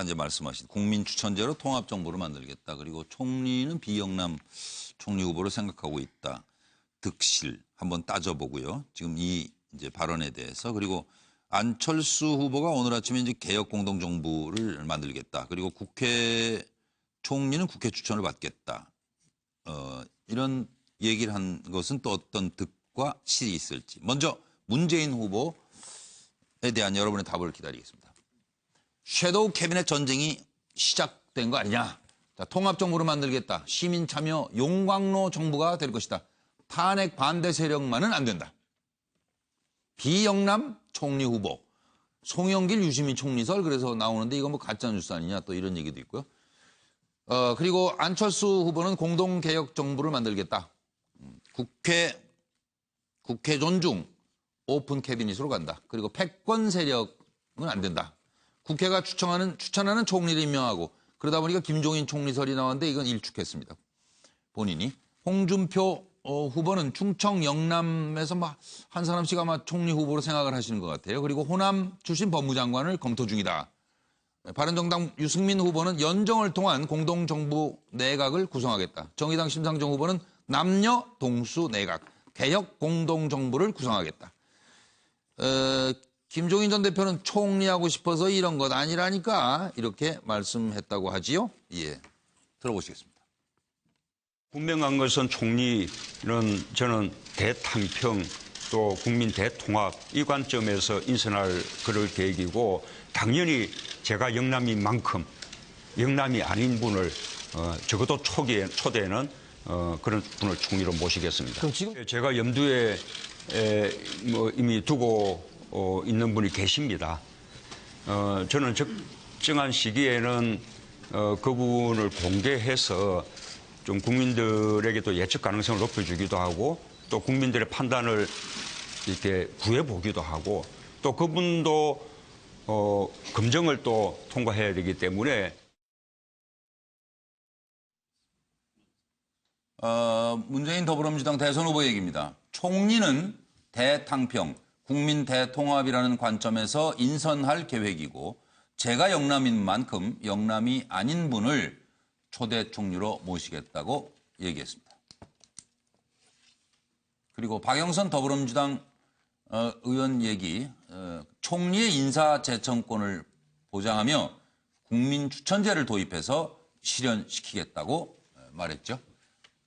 이제 말씀하신 국민 추천제로 통합정부를 만들겠다. 그리고 총리는 비영남 총리 후보를 생각하고 있다. 득실 한번 따져보고요. 지금 이 이제 발언에 대해서. 그리고 안철수 후보가 오늘 아침에 이제 개혁 공동정부를 만들겠다. 그리고 국회 총리는 국회 추천을 받겠다. 이런 얘기를 한 것은 또 어떤 득과 실이 있을지. 먼저 문재인 후보에 대한 여러분의 답을 기다리겠습니다. 섀도우 캐비넷 전쟁이 시작된 거 아니냐. 자, 통합정부를 만들겠다. 시민 참여 용광로 정부가 될 것이다. 탄핵 반대 세력만은 안 된다. 비영남 총리 후보. 송영길 유시민 총리설 그래서 나오는데 이거 뭐 가짜뉴스 아니냐 또 이런 얘기도 있고요. 그리고 안철수 후보는 공동개혁 정부를 만들겠다. 국회 존중, 오픈 캐비닛으로 간다. 그리고 패권 세력은 안 된다. 국회가 추천하는 총리를 임명하고 그러다 보니까 김종인 총리설이 나왔는데 이건 일축했습니다. 본인이. 홍준표 후보는 충청 영남에서 막 한 사람씩 아마 총리 후보로 생각을 하시는 것 같아요. 그리고 호남 출신 법무장관을 검토 중이다. 바른정당 유승민 후보는 연정을 통한 공동정부 내각을 구성하겠다. 정의당 심상정 후보는 남녀 동수 내각, 개혁 공동정부를 구성하겠다. 김종인 전 대표는 총리하고 싶어서 이런 것 아니라니까 이렇게 말씀했다고 하지요. 예, 들어보시겠습니다. 분명한 것은 총리는 저는 대탕평 또 국민 대통합 이 관점에서 인선할 그럴 계획이고 당연히 제가 영남인 만큼 영남이 아닌 분을 적어도 초대에는 그런 분을 총리로 모시겠습니다. 그럼 지금 제가 염두에 뭐 이미 두고 있는 분이 계십니다. 저는 적정한 시기에는 그분을 공개해서 좀 국민들에게도 예측 가능성을 높여주기도 하고 또 국민들의 판단을 이렇게 구해보기도 하고 또 그분도 검증을 또 통과해야 되기 때문에 문재인 더불어민주당 대선 후보 얘기입니다. 총리는 대탕평, 국민 대통합이라는 관점에서 인선할 계획이고 제가 영남인 만큼 영남이 아닌 분을 초대 총리로 모시겠다고 얘기했습니다. 그리고 박영선 더불어민주당 의원 얘기, 총리의 인사재청권을 보장하며 국민 추천제를 도입해서 실현시키겠다고 말했죠.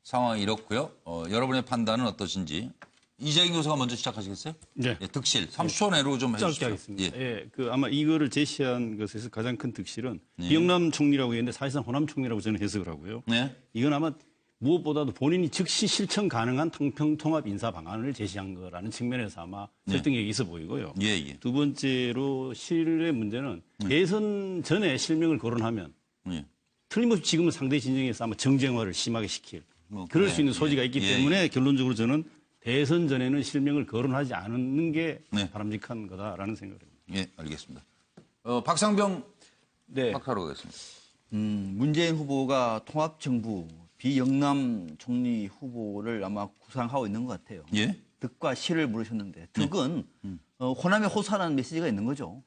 상황이 이렇고요. 여러분의 판단은 어떠신지. 이재경 교수가 먼저 시작하시겠어요? 네. 예, 득실 30초 내로 좀 해주시죠. 짧게 하겠습니다. 예, 아마 이거를 제시한 것에서 가장 큰 득실은 비영남 총리라고 했는데 사실상 호남 총리라고 저는 해석을 하고요. 이건 아마 무엇보다도 본인이 즉시 실천 가능한 통합 인사 방안을 제시한 거라는 측면에서 아마 설득력이 있어 보이고요. 두 번째로 실의 문제는 대선 전에 실명을 거론하면 틀림없이 지금은 상대 진영에서 아마 정쟁화를 심하게 시킬 그럴 수 있는 소지가 있기 때문에 결론적으로 저는 대선 전에는 실명을 거론하지 않는 게 바람직한 거다라는 생각을 합니다. 예, 알겠습니다. 박상병 박사로 가겠습니다. 문재인 후보가 통합정부 비영남 총리 후보를 아마 구상하고 있는 것 같아요. 득과 실을 물으셨는데 득은 호남에 호소하는 메시지가 있는 거죠.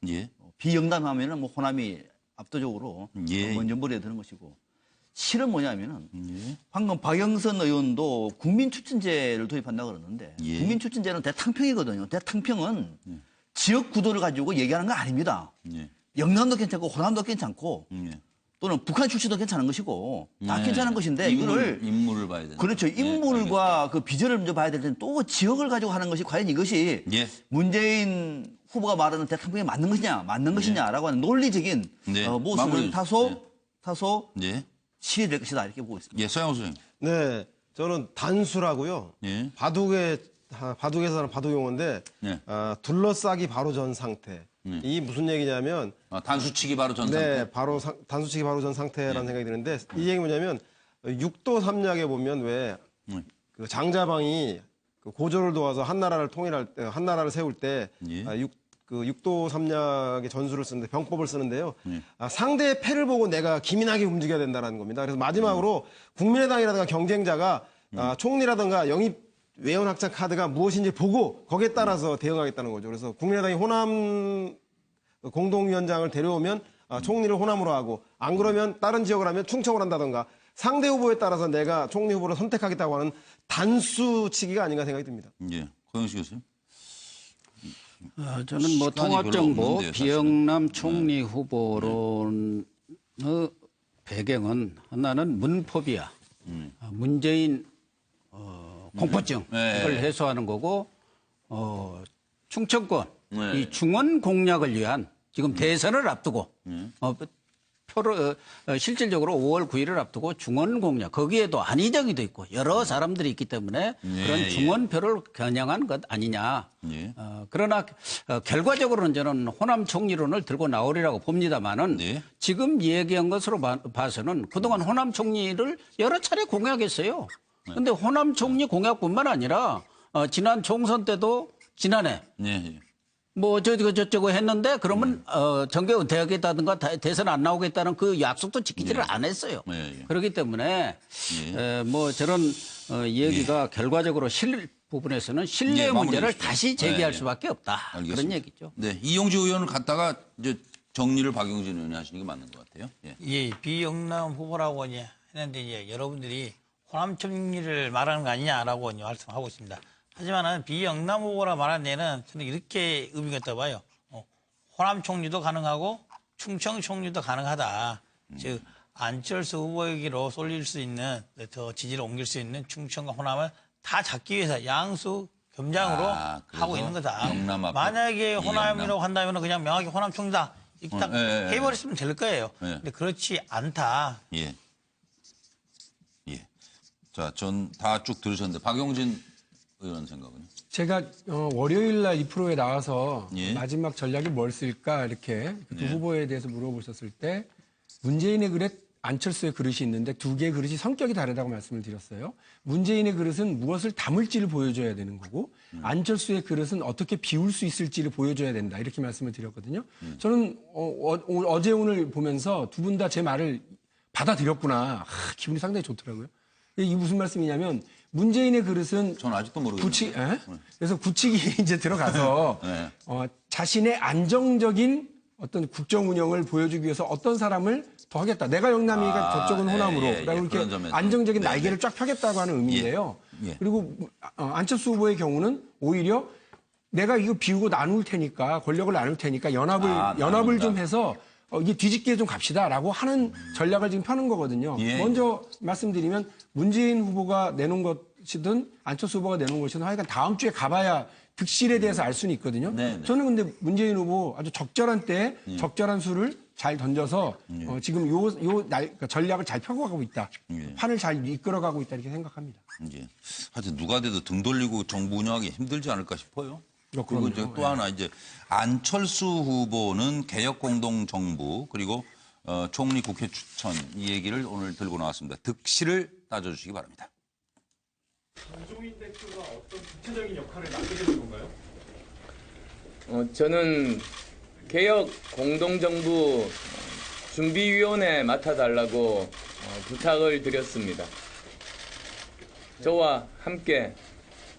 비영남하면은 뭐 호남이 압도적으로 먼저 머리에 드는 것이고 실은 뭐냐면은 방금 박영선 의원도 국민추천제를 도입한다고 그러는데 국민추천제는 대탕평이거든요. 대탕평은 지역 구도를 가지고 얘기하는 거 아닙니다. 영남도 괜찮고 호남도 괜찮고 또는 북한 출신도 괜찮은 것이고 다 괜찮은 것인데 인물을 봐야 되는 그렇죠. 인물과 그 비전을 먼저 봐야 될 텐데 또 지역을 가지고 하는 것이 과연 이것이 문재인 후보가 말하는 대통령에 맞는 것이냐, 맞는 것이냐라고 하는 논리적인 모습은 다소 시해될 것이다 이렇게 보고 있습니다. 서영호 선생님. 네, 저는 단수라고요. 바둑에서 하는 바둑 용어인데 둘러싸기 바로 전 상태. 이 무슨 얘기냐면 단수치기 바로 전 상태. 네, 바로 단수치기 바로 전 상태라는 생각이 드는데 이 얘기 뭐냐면 육도 삼략에 보면 왜 그 장자방이 그 고조를 도와서 한 나라를 통일할 때, 한 나라를 세울 때 육도 삼략의 전술을 쓰는데 병법을 쓰는데요. 상대의 패를 보고 내가 기민하게 움직여야 된다는 겁니다. 그래서 마지막으로 국민의당이라든가 경쟁자가 총리라든가 영입 외연 확장 카드가 무엇인지 보고 거기에 따라서 대응하겠다는 거죠. 그래서 국민의당이 호남 공동위원장을 데려오면 총리를 호남으로 하고 안 그러면 다른 지역을 하면 충청을 한다든가 상대 후보에 따라서 내가 총리 후보를 선택하겠다고 하는 단수치기가 아닌가 생각이 듭니다. 고영식 교수님. 저는 뭐 통합정부 비영남 총리 후보론의 배경은 하나는 문포비아, 문재인 공포증 이걸 해소하는 거고 충청권 이 중원 공략을 위한 지금 대선을 앞두고 실질적으로 5월 9일을 앞두고 중원 공략 거기에도 안희정이도 있고 여러 사람들이 있기 때문에 그런 중원표를 겨냥한 것 아니냐. 그러나 결과적으로는 저는 호남 총리론을 들고 나오리라고 봅니다만은 지금 얘기한 것으로 봐서는 그동안 호남 총리를 여러 차례 공약했어요. 근데 호남 총리 공약뿐만 아니라 지난 총선 때도 지난해 뭐 저쩌고 했는데 그러면 정계 은퇴하겠다든가 대선 안 나오겠다는 그 약속도 지키지를 안 했어요. 그렇기 때문에 뭐 저런 얘기가 결과적으로 부분에서는 신뢰 문제를 다시 제기할 수밖에 없다. 알겠습니다. 그런 얘기죠. 네, 이용주 의원을 갖다가 이제 정리를 박용진 의원이 하시는 게 맞는 것 같아요. 비영남 후보라고 했는데 이제 여러분들이 호남 총리를 말하는 거 아니냐라고 말씀하고 있습니다. 하지만은 비영남 후보라 말하는 데는 저는 이렇게 의미가 있다고 봐요. 호남 총리도 가능하고 충청 총리도 가능하다. 즉 안철수 후보에게로 쏠릴 수 있는 더 지지를 옮길 수 있는 충청과 호남을 다 잡기 위해서 양수 겸장으로 하고 있는 거다. 만약에 호남이라고 한다면 그냥 명확히 호남 총리다. 일단 해버렸으면 될 거예요. 근데 그렇지 않다. 자, 전 다 쭉 들으셨는데 박용진 의원 생각은요? 제가 월요일 날 이 프로에 나와서 마지막 전략이 뭘 쓸까 이렇게 두 후보에 대해서 물어보셨을 때 문재인의 그릇, 안철수의 그릇이 있는데 두 개의 그릇이 성격이 다르다고 말씀을 드렸어요. 문재인의 그릇은 무엇을 담을지를 보여줘야 되는 거고 안철수의 그릇은 어떻게 비울 수 있을지를 보여줘야 된다 이렇게 말씀을 드렸거든요. 저는 어제 오늘 보면서 두 분 다 제 말을 받아들였구나. 기분이 상당히 좋더라고요. 이게 무슨 말씀이냐면 문재인의 그릇은 전 아직도 모르겠어요. 그래서 구치기에 이제 들어가서 자신의 안정적인 어떤 국정 운영을 보여주기 위해서 어떤 사람을 더 하겠다. 내가 영남이니까 저쪽은 호남으로. 라고 이렇게 안정적인 날개를 쫙 펴겠다고 하는 의미인데요. 그리고 안철수 후보의 경우는 오히려 내가 이거 비우고 나눌 테니까 권력을 나눌 테니까 연합을 좀 해서 이게 뒤집기에 좀 갑시다라고 하는 전략을 지금 펴는 거거든요. 먼저 말씀드리면 문재인 후보가 내놓은 것이든 안철수 후보가 내놓은 것이든 하여간 다음 주에 가봐야 득실에 대해서 알 수는 있거든요. 저는 근데 문재인 후보 아주 적절한 때에 적절한 수를 잘 던져서 지금 그러니까 전략을 잘 펴가고 있다. 판을 잘 이끌어가고 있다 이렇게 생각합니다. 하여튼 누가 돼도 등 돌리고 정부 운영하기 힘들지 않을까 싶어요. 그리고 이제 또 하나 이제 안철수 후보는 개혁공동정부 그리고 총리 국회 추천 이 얘기를 오늘 들고 나왔습니다. 득실을 따져주시기 바랍니다. 김종인 대표가 어떤 구체적인 역할을 맡게 되는 건가요? 저는 개혁공동정부 준비위원회 맡아달라고 부탁을 드렸습니다. 저와 함께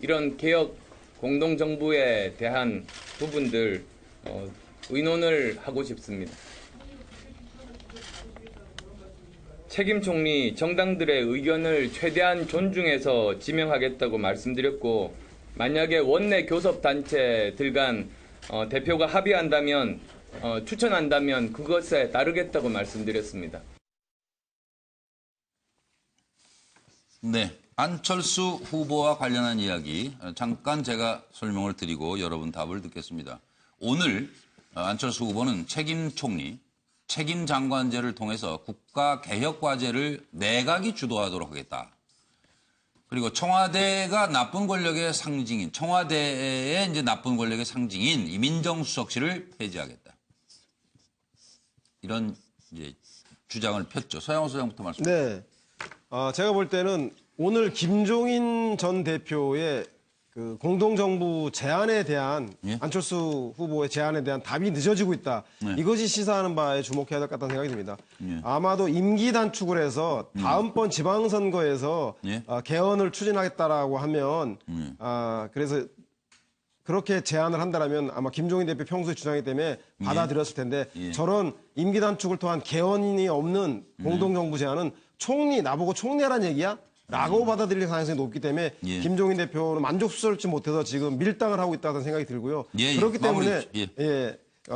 이런 개혁 공동정부에 대한 부분들 의논을 하고 싶습니다. 책임 총리, 정당들의 의견을 최대한 존중해서 지명하겠다고 말씀드렸고, 만약에 원내 교섭단체들 간 대표가 합의한다면, 추천한다면 그것에 따르겠다고 말씀드렸습니다. 네, 안철수 후보와 관련한 이야기 잠깐 제가 설명을 드리고 여러분 답을 듣겠습니다. 오늘 안철수 후보는 책임 총리, 책임 장관제를 통해서 국가 개혁 과제를 내각이 주도하도록 하겠다. 그리고 청와대가 나쁜 권력의 상징인, 청와대의 이제 나쁜 권력의 상징인 이 민정수석실을 폐지하겠다. 이런 이제 주장을 폈죠. 서양호 소장부터 말씀. 네, 제가 볼 때는 오늘 김종인 전 대표의 그 공동정부 제안에 대한 안철수 후보의 제안에 대한 답이 늦어지고 있다. 이것이 시사하는 바에 주목해야 될 것 같다는 생각이 듭니다. 아마도 임기 단축을 해서 다음번 지방선거에서 개헌을 추진하겠다라고 하면 그래서 그렇게 제안을 한다면 아마 김종인 대표 평소에 주장이기 때문에 받아들였을 텐데 저런 임기 단축을 통한 개헌이 없는 공동정부 제안은 총리 나보고 총리하란 얘기야? 라고 받아들일 가능성이 높기 때문에 김종인 대표는 만족스럽지 못해서 지금 밀당을 하고 있다는 생각이 들고요. 그렇기 때문에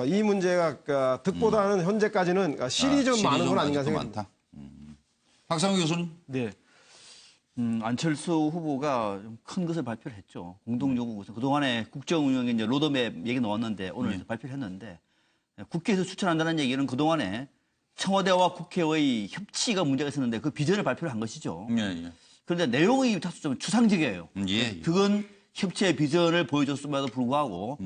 이 문제가 득보다는 현재까지는 실이 좀 많은 건 아닌가 생각합니다. 박상우 교수님. 네. 안철수 후보가 큰 것을 발표를 했죠. 공동정부 그동안에 국정운영의 이제 로드맵 얘기 나왔는데 오늘 발표를 했는데 국회에서 추천한다는 얘기는 그동안에 청와대와 국회의 협치가 문제가 있었는데 그 비전을 발표를 한 것이죠. 그런데 내용이 다소 좀 추상적이에요. 그건 협치의 비전을 보여줬음에도 불구하고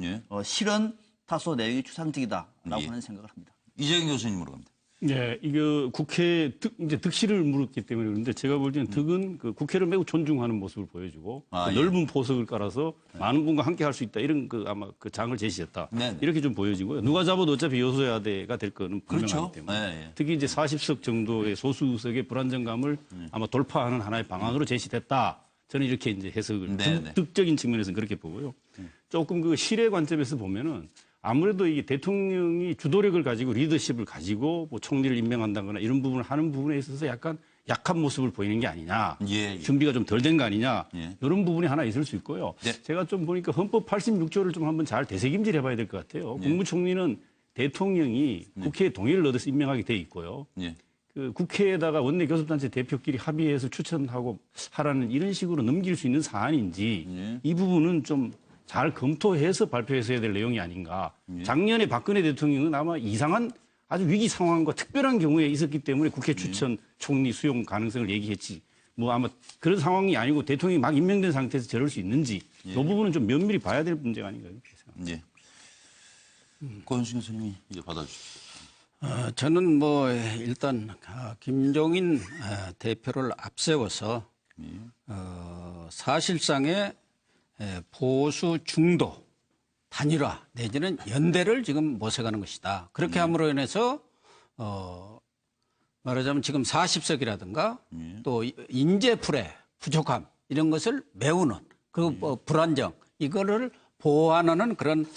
실은 다소 내용이 추상적이다라고 하는 생각을 합니다. 이재경 교수님으로 갑니다. 네, 이거 국회 이제 득실을 물었기 때문에 그런데 제가 볼 때는 득은 그 국회를 매우 존중하는 모습을 보여주고 넓은 포석을 깔아서 많은 분과 함께 할 수 있다 이런 아마 그 장을 제시했다. 이렇게 좀 보여지고요. 누가 잡아도 어차피 여소야대가 될 거는 분명하기 때문에 특히 이제 40석 정도의 소수석의 불안정감을 아마 돌파하는 하나의 방안으로 제시됐다. 저는 이렇게 이제 해석을 득적인 측면에서는 그렇게 보고요. 조금 그 실의 관점에서 보면은. 아무래도 이게 대통령이 주도력을 가지고 리더십을 가지고 뭐 총리를 임명한다거나 이런 부분을 하는 부분에 있어서 약간 약한 모습을 보이는 게 아니냐. 준비가 좀 덜 된 거 아니냐. 이런 부분이 하나 있을 수 있고요. 제가 좀 보니까 헌법 86조를 좀 한번 잘 되새김질 해봐야 될 것 같아요. 국무총리는 대통령이 국회의 동의를 얻어서 임명하게 돼 있고요. 그 국회에다가 원내 교섭단체 대표끼리 합의해서 추천하고 하라는 이런 식으로 넘길 수 있는 사안인지 이 부분은 좀 잘 검토해서 발표했어야 될 내용이 아닌가. 작년에 박근혜 대통령은 아마 이상한 아주 위기 상황과 특별한 경우에 있었기 때문에 국회 추천 총리 수용 가능성을 얘기했지. 뭐 아마 그런 상황이 아니고 대통령이 막 임명된 상태에서 저럴 수 있는지 이 부분은 좀 면밀히 봐야 될 문제가 아닌가 이렇게 생각합니다. 고현식 교수님이 이제 받아주십시오. 저는 뭐 일단 김종인 대표를 앞세워서 사실상의 보수 중도 단일화 내지는 연대를 지금 모색하는 것이다. 그렇게 함으로 인해서 말하자면 지금 40석이라든가 또 인재풀의 부족함 이런 것을 메우는 그 불안정 이거를 보완하는 그런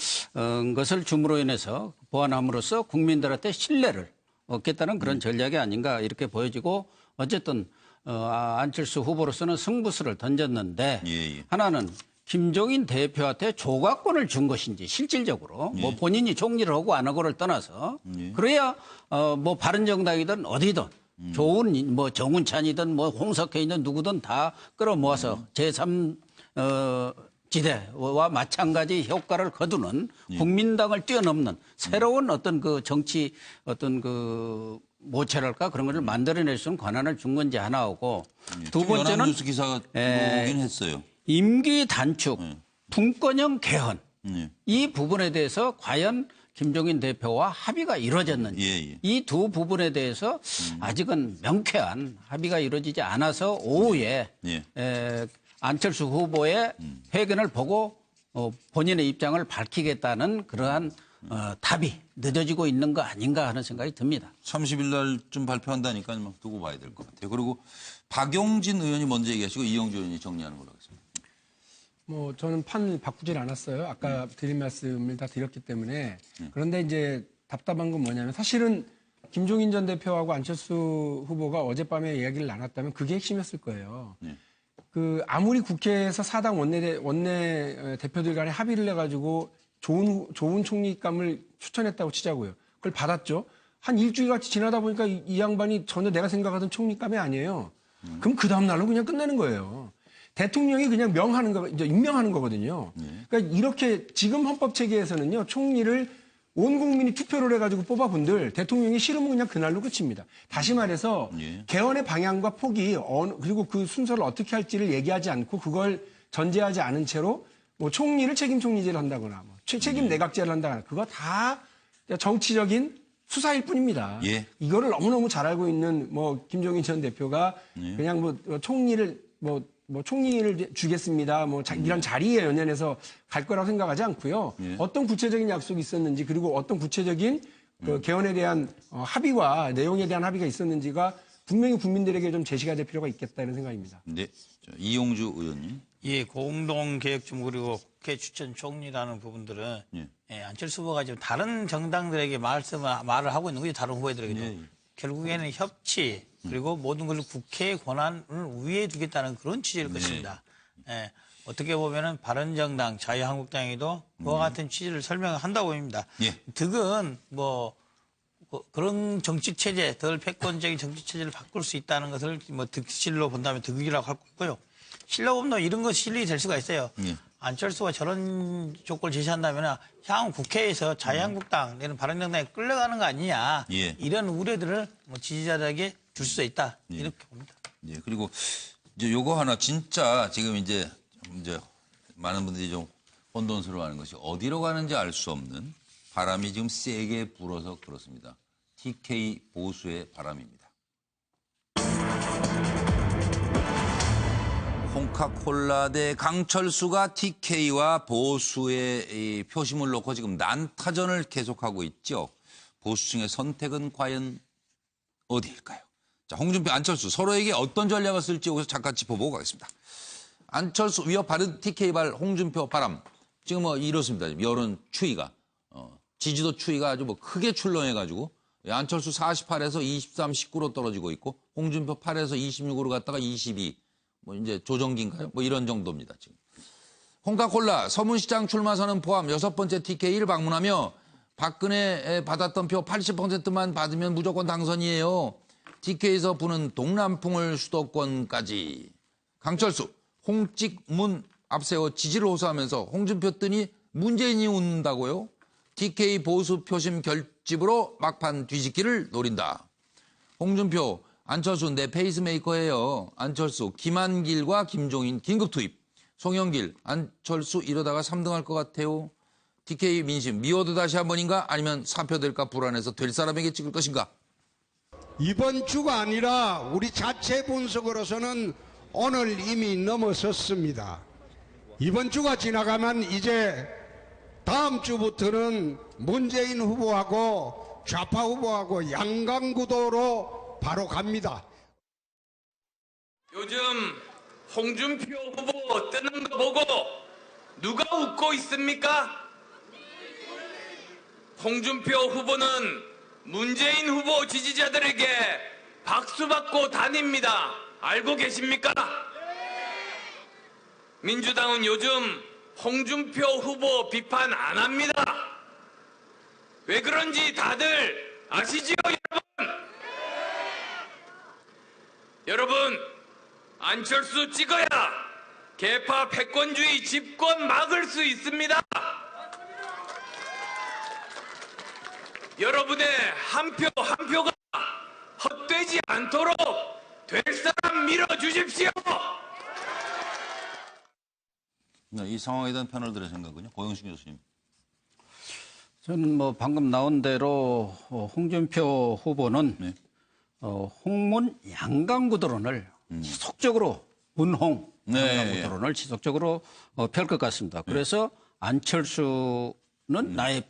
것을 줌으로 인해서 보완함으로써 국민들한테 신뢰를 얻겠다는 그런 전략이 아닌가 이렇게 보여지고 어쨌든 안철수 후보로서는 승부수를 던졌는데 하나는 김종인 대표한테 조각권을 준 것인지 실질적으로 뭐 본인이 총리를 하고 안 하고를 떠나서 그래야 뭐 바른정당이든 어디든 좋은 뭐 정운찬이든 뭐 홍석현이든 누구든 다 끌어모아서 제3 지대와 마찬가지 효과를 거두는 국민당을 뛰어넘는 새로운 어떤 그 정치 어떤 그 모체랄까 그런 것을 만들어낼 수 있는 권한을 준 건지 하나고 두 번째는 연합뉴스 기사가 오긴 했어요. 임기 단축, 분권형 개헌 이 부분에 대해서 과연 김종인 대표와 합의가 이루어졌는지 이 두 부분에 대해서 아직은 명쾌한 합의가 이루어지지 않아서 오후에 안철수 후보의 회견을 보고 본인의 입장을 밝히겠다는 그러한 답이 늦어지고 있는 거 아닌가 하는 생각이 듭니다. 30일 날쯤 발표한다니까 막 두고 봐야 될 것 같아요. 그리고 박용진 의원이 먼저 얘기하시고 이영주 의원이 정리하는 걸로 하겠습니다. 뭐 저는 판을 바꾸질 않았어요. 아까 드린 말씀을 다 드렸기 때문에. 그런데 이제 답답한 건 뭐냐면 사실은 김종인 전 대표하고 안철수 후보가 어젯밤에 이야기를 나눴다면 그게 핵심이었을 거예요. 그 아무리 국회에서 사당 원내 대표들 간에 합의를 해가지고 좋은 총리감을 추천했다고 치자고요. 그걸 받았죠. 한 일주일같이 지나다 보니까 이 양반이 전혀 내가 생각하던 총리감이 아니에요. 그럼 그 다음 날로 그냥 끝내는 거예요. 대통령이 그냥 이제 임명하는 거거든요. 그러니까 이렇게 지금 헌법 체계에서는요, 총리를 온 국민이 투표를 해가지고 뽑아본들 대통령이 싫으면 그냥 그날로 끝입니다. 다시 말해서 개헌의 방향과 폭이 그리고 그 순서를 어떻게 할지를 얘기하지 않고 그걸 전제하지 않은 채로 뭐 총리를 책임 총리제를 한다거나 뭐 책임 내각제를 한다거나 그거 다 정치적인 수사일 뿐입니다. 이거를 너무너무 잘 알고 있는 뭐 김종인 전 대표가 그냥 뭐 총리를 총리를 주겠습니다. 이런 자리에 연연해서 갈 거라고 생각하지 않고요. 어떤 구체적인 약속이 있었는지 그리고 어떤 구체적인 그 개헌에 대한 합의와 내용에 대한 합의가 있었는지가 분명히 국민들에게 좀 제시가 될 필요가 있겠다 이런 생각입니다. 네, 이용주 의원님. 예, 공동계획중 그리고 국회 추천 총리라는 부분들은 안철수 후보가 지금 다른 정당들에게 말을 하고 있는 거죠. 다른 후보들에게도. 결국에는 협치 그리고 모든 걸 국회의 권한을 위에 두겠다는 그런 취지일 것입니다. 예, 어떻게 보면은 바른정당, 자유한국당에도 그와 같은 취지를 설명한다고 봅니다. 득은 그런 정치 체제, 덜 패권적인 정치 체제를 바꿀 수 있다는 것을 득실로 본다면 득이라고 할 거고요. 실로 보면 이런 건 실력이 될 수가 있어요. 안철수가 저런 조건을 제시한다면 향후 국회에서 자유한국당 내는 바른정당에 끌려가는 거 아니냐 이런 우려들을 지지자들에게 줄 수 있다 이렇게 봅니다. 그리고 이제 요거 하나 진짜 지금 이제 많은 분들이 좀 혼돈스러워하는 것이 어디로 가는지 알 수 없는 바람이 지금 세게 불어서 그렇습니다. TK 보수의 바람입니다. 홍카콜라 대 강철수가 TK와 보수의 이 표심을 놓고 지금 난타전을 계속하고 있죠. 보수층의 선택은 과연 어디일까요? 자, 홍준표, 안철수 서로에게 어떤 전략을 쓸지 여기서 잠깐 짚어보고 가겠습니다. 안철수 위협 바른 TK발 홍준표 바람. 지금 이렇습니다. 여론 추이가 지지도 추이가 아주 크게 출렁해가지고 안철수 48에서 23, 19로 떨어지고 있고 홍준표 8에서 26으로 갔다가 22. 이제 조정기인가요? 이런 정도입니다, 지금. 홍카콜라 서문시장 출마 선언 포함 6번째 TK를 방문하며 박근혜 받았던 표 80%만 받으면 무조건 당선이에요. TK에서 부는 동남풍을 수도권까지. 강철수, 홍찍문 앞세워 지지를 호소하면서 홍준표 뜨니 문재인이 웃는다고요? TK 보수 표심 결집으로 막판 뒤집기를 노린다. 홍준표, 안철수 내 페이스메이커예요. 안철수, 김한길과 김종인 긴급 투입. 송영길, 안철수 이러다가 3등할 것 같아요. TK 민심 미워도 다시 한 번인가 아니면 사표될까 불안해서 될 사람에게 찍을 것인가. 이번 주가 아니라 우리 자체 분석으로서는 오늘 이미 넘어섰습니다. 이번 주가 지나가면 이제 다음 주부터는 문재인 후보하고 좌파 후보하고 양강구도로 바로 갑니다. 요즘 홍준표 후보 뜨는 거 보고 누가 웃고 있습니까? 홍준표 후보는 문재인 후보 지지자들에게 박수 받고 다닙니다. 알고 계십니까? 민주당은 요즘 홍준표 후보 비판 안 합니다. 왜 그런지 다들 아시지요, 여러분? 여러분, 안철수 찍어야 개파 패권주의 집권 막을 수 있습니다. 여러분의 한 표 한 표가 헛되지 않도록 될 사람 밀어주십시오. 이 상황에 대한 패널들의 생각은요? 고영식 교수님. 저는 방금 나온 대로 홍준표 후보는 홍문 양강구도론을 지속적으로 문홍 양강구도론을 지속적으로 펼 것 같습니다. 그래서 안철수는 나의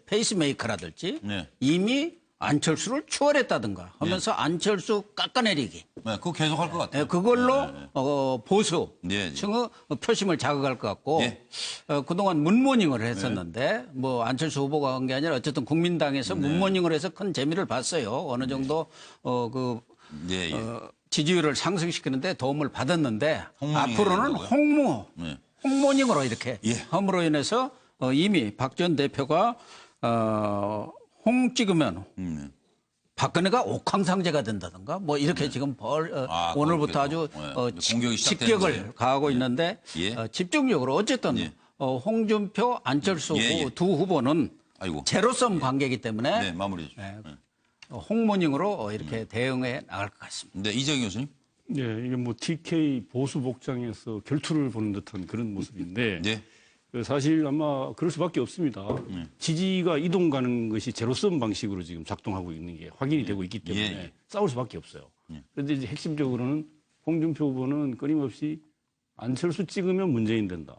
페이스메이커라든지 이미 안철수를 추월했다든가 하면서 안철수 깎아내리기. 네, 그거 계속 할 것 같아요. 그걸로 네. 보수 층의 표심을 자극할 것 같고 그동안 문모닝을 했었는데 뭐 안철수 후보가 한 게 아니라 어쨌든 국민당에서 문모닝을 해서 큰 재미를 봤어요. 어느 정도 지지율을 상승시키는데 도움을 받았는데 앞으로는 홍모닝으로 이렇게 함으로 인해서 이미 박 전 대표가 홍 찍으면 박근혜가 옥황상제가 된다든가 뭐 이렇게 지금 오늘부터 아주 직격을 가하고 있는데 집중적으로 어쨌든 홍준표, 안철수 두 후보는 제로섬 관계이기 때문에 마무리 홍모닝으로 이렇게 대응해 나갈 것 같습니다. 네, 이정희 교수님. 네, 이게 뭐 TK 보수 복장에서 결투를 보는 듯한 그런 모습인데 사실 아마 그럴 수밖에 없습니다. 지지가 이동 가는 것이 제로섬 방식으로 지금 작동하고 있는 게 확인이 되고 있기 때문에 싸울 수밖에 없어요. 그런데 이제 핵심적으로는 홍준표 후보는 끊임없이 안철수 찍으면 문재인 된다.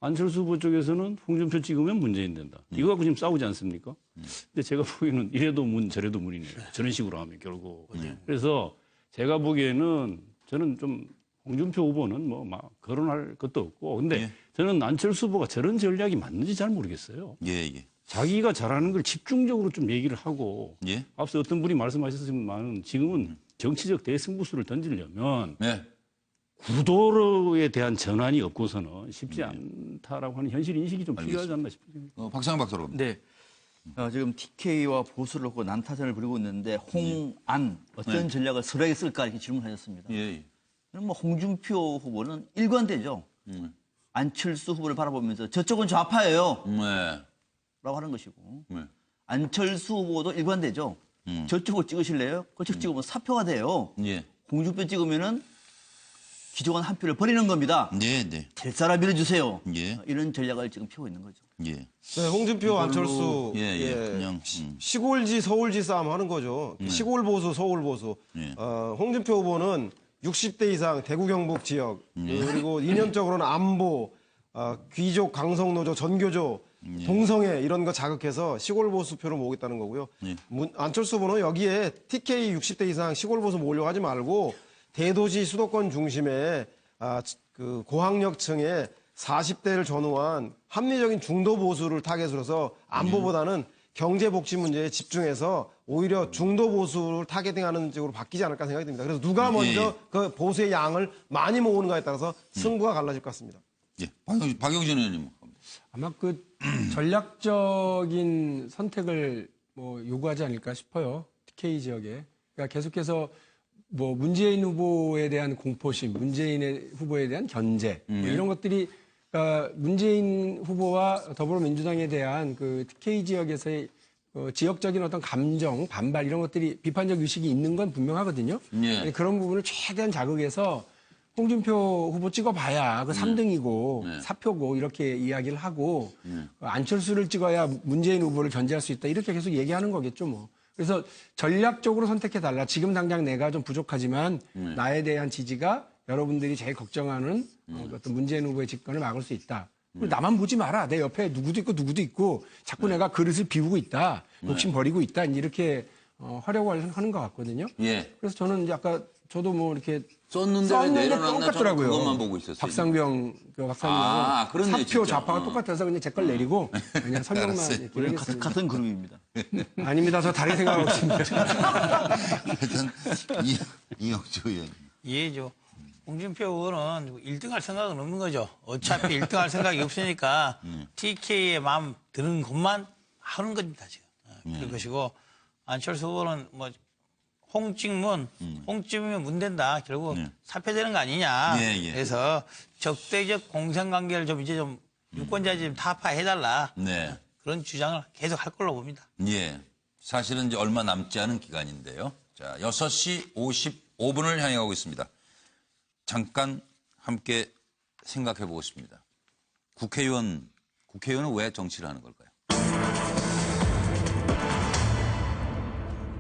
안철수 후보 쪽에서는 홍준표 찍으면 문재인 된다. 이거 갖고 지금 싸우지 않습니까? 근데 제가 보기에는 이래도 문 저래도 문이네요. 저런 식으로 하면 결국. 그래서 제가 보기에는 저는 좀 홍준표 후보는 뭐 막 거론할 것도 없고 근데 저는 안철수 후보가 저런 전략이 맞는지 잘 모르겠어요. 자기가 잘하는 걸 집중적으로 좀 얘기를 하고 앞서 어떤 분이 말씀하셨지만 지금은 정치적 대승부수를 던지려면 구도에 대한 전환이 없고서는 쉽지 않다라고 하는 현실 인식이 좀 필요하지 않나 싶습니다. 박상현 박사로. 네. 지금 TK와 보수를 놓고 난타전을 벌이고 있는데 홍안 어떤 전략을 서로에게 쓸까 이렇게 질문하셨습니다. 그럼 뭐 홍준표 후보는 일관되죠. 안철수 후보를 바라보면서 저쪽은 좌파예요. 라고 하는 것이고 안철수 후보도 일관되죠. 저쪽을 찍으실래요? 그쪽 찍으면 사표가 돼요. 홍준표 찍으면은 기존 한 표를 버리는 겁니다. 될 사람 밀어주세요. 이런 전략을 지금 펴고 있는 거죠. 네, 홍준표, 안철수 그냥 시골지 서울지 싸움 하는 거죠. 시골 보수, 서울 보수. 홍준표 후보는 60대 이상 대구 경북 지역 그리고 이념적으로는 안보, 귀족, 강성노조, 전교조, 동성애 이런 거 자극해서 시골 보수 표를 모으겠다는 거고요. 안철수 후보는 여기에 TK 60대 이상 시골 보수 모으려고 하지 말고 대도시 수도권 중심에 그 고학력층의 40대를 전후한 합리적인 중도 보수를 타겟으로 해서 안보보다는 경제 복지 문제에 집중해서 오히려 중도 보수를 타겟팅하는 쪽으로 바뀌지 않을까 생각이 듭니다. 그래서 누가 먼저 그 보수의 양을 많이 모으는가에 따라서 승부가 갈라질 것 같습니다. 박영진 의원님. 아마 그 전략적인 선택을 뭐 요구하지 않을까 싶어요. TK 지역에. 그러니까 계속해서 뭐 문재인 후보에 대한 공포심, 문재인 후보에 대한 견제 뭐 이런 것들이 문재인 후보와 더불어민주당에 대한 그 TK 지역에서의 지역적인 어떤 감정, 반발 이런 것들이 비판적 의식이 있는 건 분명하거든요. 그런 부분을 최대한 자극해서 홍준표 후보 찍어봐야 그 3등이고 사표고 이렇게 이야기를 하고 안철수를 찍어야 문재인 후보를 견제할 수 있다 이렇게 계속 얘기하는 거겠죠 뭐. 그래서 전략적으로 선택해달라. 지금 당장 내가 좀 부족하지만 나에 대한 지지가 여러분들이 제일 걱정하는 어떤 문재인 후보의 집권을 막을 수 있다. 나만 보지 마라. 내 옆에 누구도 있고 자꾸 내가 그릇을 비우고 있다. 욕심 버리고 있다. 이렇게 하려고 하는 것 같거든요. 그래서 저는 이제 아까 저도 뭐 이렇게 썼는데 똑같더라고요. 그것만 보고 있었어요. 박상병 사표 좌파가 똑같아서 그냥 제 걸 내리고 그냥 설명만 우리는 같은 그룹입니다. 아닙니다. 저 다르게 생각하고 있습니다. 이영주 의원. 이해죠. 홍준표 의원은 1등 할 생각은 없는 거죠. 어차피 1등 할 생각이 없으니까 TK의 마음 드는 것만 하는 겁니다, 지금. 그럴 것이고, 안철수 후보는 뭐, 홍찍으면 문된다. 결국 사표되는 거 아니냐. 그래서 적대적 공생관계를 좀 이제 좀 유권자 좀 타파해달라. 그런 주장을 계속 할 걸로 봅니다. 사실은 이제 얼마 남지 않은 기간인데요. 자, 6시 55분을 향해 가고 있습니다. 잠깐 함께 생각해 보고 싶습니다. 국회의원은 왜 정치를 하는 걸까요?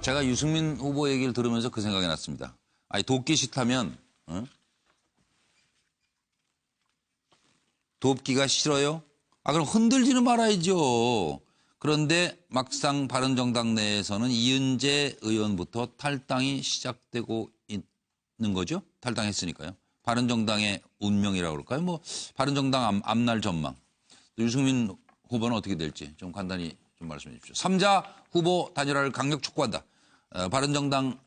제가 유승민 후보 얘기를 들으면서 그 생각이 났습니다. 아니, 돕기 싫다면, 돕기가 싫어요? 그럼 흔들지는 말아야죠. 그런데 막상 바른정당 내에서는 이은재 의원부터 탈당이 시작되고 있는 거죠. 탈당했으니까요. 바른정당의 운명이라고 그럴까요? 뭐 바른정당 앞날 전망. 유승민 후보는 어떻게 될지 좀 간단히 좀 말씀해 주십시오. 3자 후보 단일화를 강력 촉구한다. 바른정당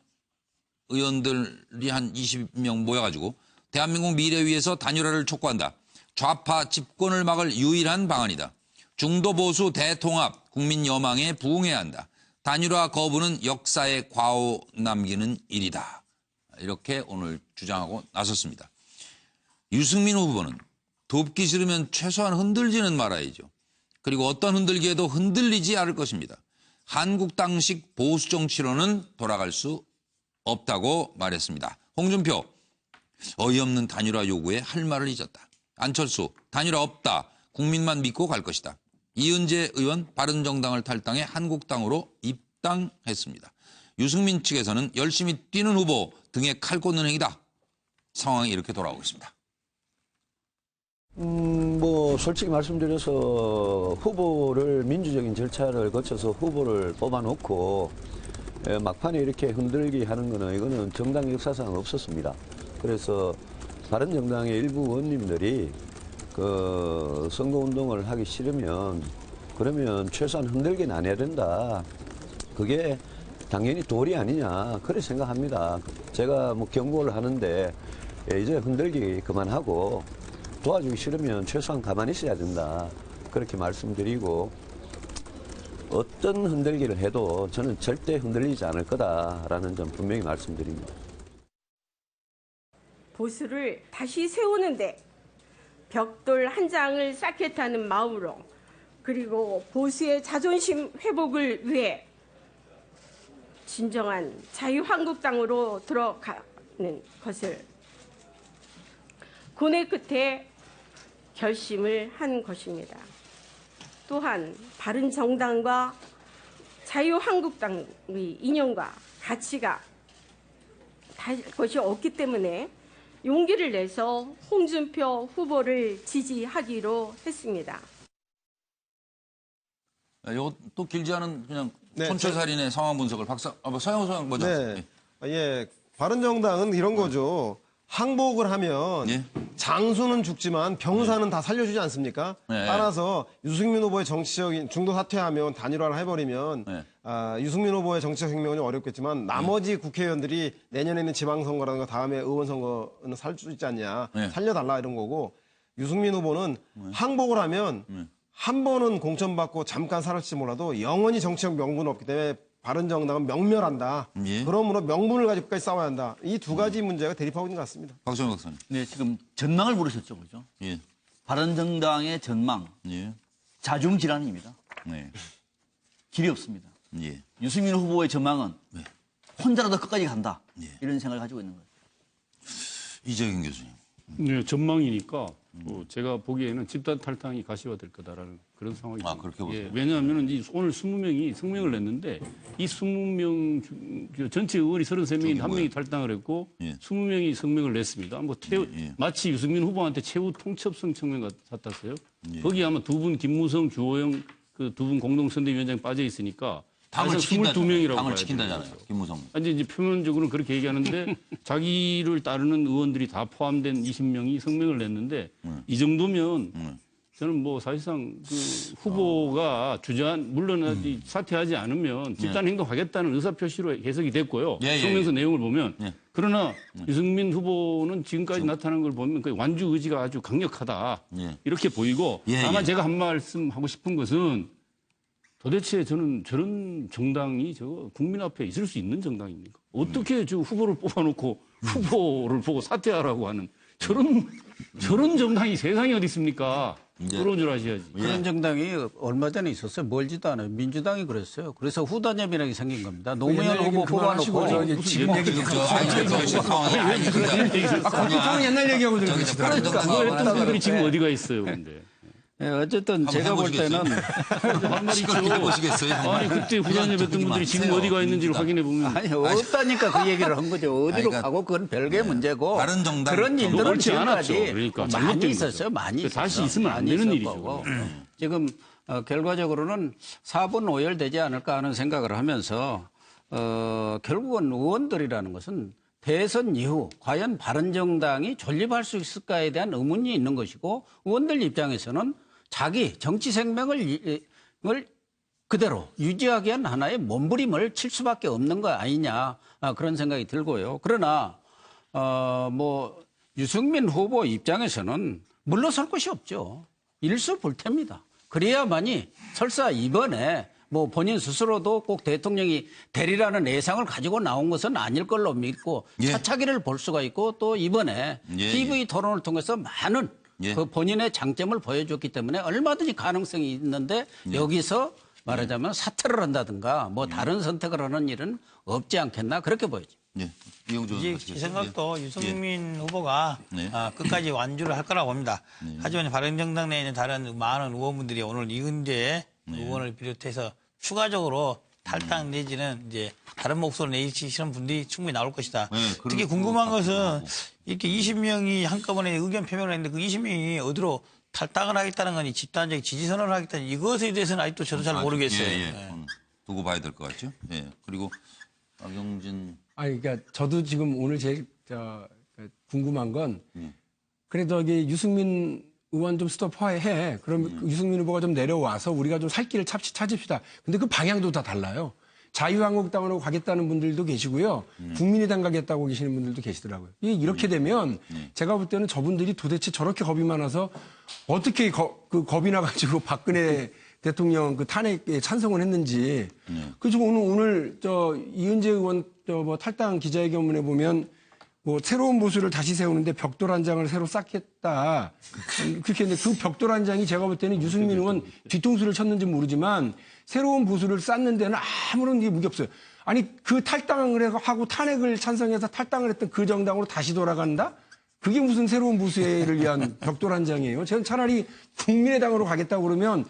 의원들이 한 20명 모여가지고 대한민국 미래 위해서 단일화를 촉구한다. 좌파 집권을 막을 유일한 방안이다. 중도 보수 대통합 국민 여망에 부응해야 한다. 단일화 거부는 역사에 과오 남기는 일이다. 이렇게 오늘 주장하고 나섰습니다. 유승민 후보는 돕기 싫으면 최소한 흔들지는 말아야죠. 그리고 어떤 흔들기에도 흔들리지 않을 것입니다. 한국당식 보수 정치로는 돌아갈 수 없다고 말했습니다. 홍준표, 어이없는 단일화 요구에 할 말을 잊었다. 안철수, 단일화 없다. 국민만 믿고 갈 것이다. 이은재 의원, 바른정당을 탈당해 한국당으로 입당했습니다. 유승민 측에서는 열심히 뛰는 후보 등에 칼 꽂는 행위다. 상황이 이렇게 돌아오고 있습니다. 뭐 솔직히 말씀드려서 후보를 민주적인 절차를 거쳐서 후보를 뽑아놓고 막판에 이렇게 흔들기 하는 거는 이거는 정당 역사상 없었습니다. 그래서 바른정당의 일부 의원님들이 그 선거운동을 하기 싫으면 그러면 최소한 흔들기는 안 해야 된다. 그게 당연히 도리 아니냐 그렇게 생각합니다. 제가 뭐 경고를 하는데 이제 흔들기 그만하고 도와주기 싫으면 최소한 가만히 있어야 된다. 그렇게 말씀드리고 어떤 흔들기를 해도 저는 절대 흔들리지 않을 거다라는 점 분명히 말씀드립니다. 보수를 다시 세우는데 벽돌 한 장을 쌓겠다는 마음으로 그리고 보수의 자존심 회복을 위해 진정한 자유한국당으로 들어가는 것을 고뇌 끝에 결심을 한 것입니다. 또한 바른정당과 자유한국당의 이념과 가치가 다를 것이 없기 때문에 용기를 내서 홍준표 후보를 지지하기로 했습니다. 이거 또 길지 않은 그냥 촌철살인의 상황 분석을 서영호 소장 먼저. 네. 예, 바른정당은 이런 거죠. 항복을 하면 장수는 죽지만 병사는 다 살려주지 않습니까? 따라서 유승민 후보의 정치적인 중도 사퇴하면 단일화를 해버리면 유승민 후보의 정치적 생명은 어렵겠지만 나머지 국회의원들이 내년에는 지방선거라든가 다음에 의원선거는 살 수 있지 않냐. 살려달라 이런 거고 유승민 후보는 항복을 하면 한 번은 공천받고 잠깐 살았을지 몰라도 영원히 정치적 명분은 없기 때문에 바른정당은 명멸한다. 그러므로 명분을 가지고까지 싸워야 한다. 이 두 가지 문제가 대립하고 있는 것 같습니다. 박정희 박사님. 네, 지금 전망을 물으셨죠, 그죠? 바른정당의 전망, 자중질환입니다. 길이 없습니다. 유승민 후보의 전망은 혼자라도 끝까지 간다. 이런 생각을 가지고 있는 거예요. 이재경 교수님. 네, 전망이니까 제가 보기에는 집단 탈당이 가시화될 거다라는 그런 상황입니다. 그렇게 보세요? 왜냐하면 오늘 20명이 성명을 냈는데 이 20명 전체 의원이 33명인데 한 명이 탈당을 했고 20명이 성명을 냈습니다. 뭐 마치 유승민 후보한테 최후 통첩성 청명 같았어요. 거기 아마 두 분 김무성, 주호영 그 두 분 공동선대위원장이 빠져 있으니까 당을 22명이라고 당을 지킨다잖아요. 김무성. 이제 표면적으로는 그렇게 얘기하는데 자기를 따르는 의원들이 다 포함된 20명이 성명을 냈는데 이 정도면 저는 뭐 사실상 그 후보가 주저한 물론 사퇴하지 않으면 집단 행동하겠다는 의사표시로 해석이 됐고요. 성명서 내용을 보면 그러나 유승민 후보는 지금까지 나타난 걸 보면 그 완주 의지가 아주 강력하다 이렇게 보이고 다만 제가 한 말씀 하고 싶은 것은 도대체 저는 저런 정당이 국민 앞에 있을 수 있는 정당입니까? 어떻게 저 후보를 뽑아놓고 후보를 보고 사퇴하라고 하는 저런 정당이 세상에 어디 있습니까? 그런 줄 아셔야지. 그런 정당이 얼마 전에 있었어요. 멀지도 않아요. 민주당이 그랬어요. 그래서 후단협이라는 게 생긴 겁니다. 노무현 후보 뽑아놓고 지금 얘기 옛날 얘기하고 그러니까 그거 했던 분들이 지금 어디가 있어요, 근데. 네, 어쨌든 제가 볼 때는 한 말이 있죠. 아니 그때 후단협 했던 분들이 지금 어디가 있는지를 확인해 보면 아니 없다니까 그 얘기를 한 거죠. 어디로 가고 그건 별개의 문제고 그런 일들은 그렇지 않았죠. 지금까지 그러니까 많이 있었어요. 많이 있었어요. 다시 있으면 안 되는 일이죠. 지금 결과적으로는 4분 오열되지 않을까 하는 생각을 하면서 결국은 의원들이라는 것은 대선 이후 과연 바른정당이 존립할 수 있을까에 대한 의문이 있는 것이고 의원들 입장에서는 자기 정치 생명을 그대로 유지하기 위한 하나의 몸부림을 칠 수밖에 없는 거 아니냐 그런 생각이 들고요. 그러나 유승민 후보 입장에서는 물러설 것이 없죠. 일수불태입니다. 그래야만이 설사 이번에 본인 스스로도 꼭 대통령이 되리라는 예상을 가지고 나온 것은 아닐 걸로 믿고 차차기를 볼 수가 있고 또 이번에 TV 토론을 통해서 많은 그 본인의 장점을 보여줬기 때문에 얼마든지 가능성이 있는데 여기서 말하자면 사퇴를 한다든가 다른 선택을 하는 일은 없지 않겠나 그렇게 보여집니다. 제 생각도 유승민 후보가 끝까지 완주를 할 거라고 봅니다. 하지만 바른정당 내에 있는 다른 많은 의원분들이 오늘 이은재 의원을 비롯해서 추가적으로 탈당 내지는 이제 다른 목소리를 내시는 분들이 충분히 나올 것이다. 특히 궁금한 것은 이렇게 20명이 한꺼번에 의견 표명을 했는데 그 20명이 어디로 탈당을 하겠다는 거니 집단적 지지선언을 하겠다는 이것에 대해서는 아직도 저도 잘 모르겠어요. 두고 봐야 될 것 같죠. 그리고 박용진. 그러니까 저도 지금 오늘 제일 궁금한 건 그래도 여기 유승민 의원 좀 스톱해. 그럼 유승민 후보가 좀 내려와서 우리가 좀 살 길을 찾읍시다. 근데 그 방향도 다 달라요. 자유한국당으로 가겠다는 분들도 계시고요. 국민의당 가겠다고 계시는 분들도 계시더라고요. 이렇게 되면 제가 볼 때는 저분들이 도대체 저렇게 겁이 많아서 어떻게 겁이 나가지고 박근혜 대통령 그 탄핵에 찬성을 했는지. 그래서 오늘 이은재 의원 탈당 기자회견문에 보면 새로운 보수를 다시 세우는데 벽돌 한 장을 새로 쌓겠다. 그렇게 했는데 그 벽돌 한 장이 제가 볼 때는 유승민 의원 뒤통수를 쳤는지 모르지만 새로운 보수를 쌓는 데는 아무런 무게 없어요. 아니 그 탈당을 하고 탄핵을 찬성해서 탈당을 했던 그 정당으로 다시 돌아간다? 그게 무슨 새로운 보수를 위한 벽돌 한 장이에요. 저는 차라리 국민의당으로 가겠다고 그러면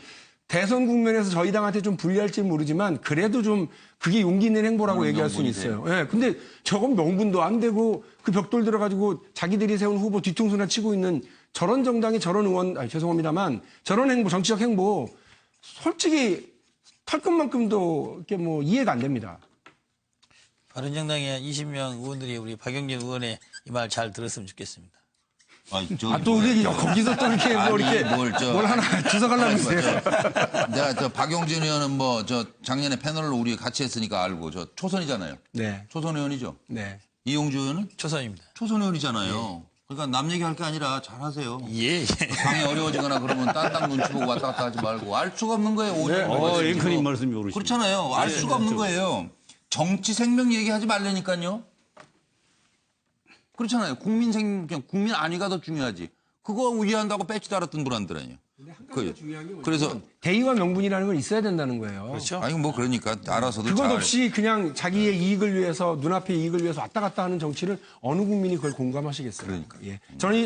대선 국면에서 저희 당한테 좀 불리할지 모르지만 그래도 좀 그게 용기 있는 행보라고 얘기할 수는 있어요. 근데 저건 명분도 안 되고 그 벽돌 들어가지고 자기들이 세운 후보 뒤통수나 치고 있는 저런 정당의 저런 의원, 죄송합니다만 저런 행보, 정치적 행보 솔직히 털끝만큼도 이렇게 이해가 안 됩니다. 바른정당의 20명 의원들이 우리 박용진 의원의 이 말 잘 들었으면 좋겠습니다. 또 우리 거기서 또 이렇게 뭘 하나 주석하려고 했어요. 내가 박용진 의원은 작년에 패널로 우리 같이 했으니까 알고 초선이잖아요. 네. 초선 의원이죠. 네. 이용주 의원은 초선입니다. 초선 의원이잖아요. 그러니까 남 얘기할 게 아니라 잘하세요. 예. 상이 어려워지거나 그러면 딴 눈치 보고 왔다 갔다 하지 말고 알 수가 없는 거예요. 앵커님 말씀이 옳으십니다. 그렇잖아요. 알 수가 없는 거예요. 정치 생명 얘기하지 말라니까요. 그렇잖아요. 국민 안위가 더 중요하지. 그거 위한다고 배치 달았던 분들아니요. 그래서 대의와 명분이라는 건 있어야 된다는 거예요. 그렇죠. 그러니까 알아서도 그것 없이 그냥 자기의 이익을 위해서 눈앞의 이익을 위해서 왔다 갔다 하는 정치를 어느 국민이 그걸 공감하시겠어요. 그러니까.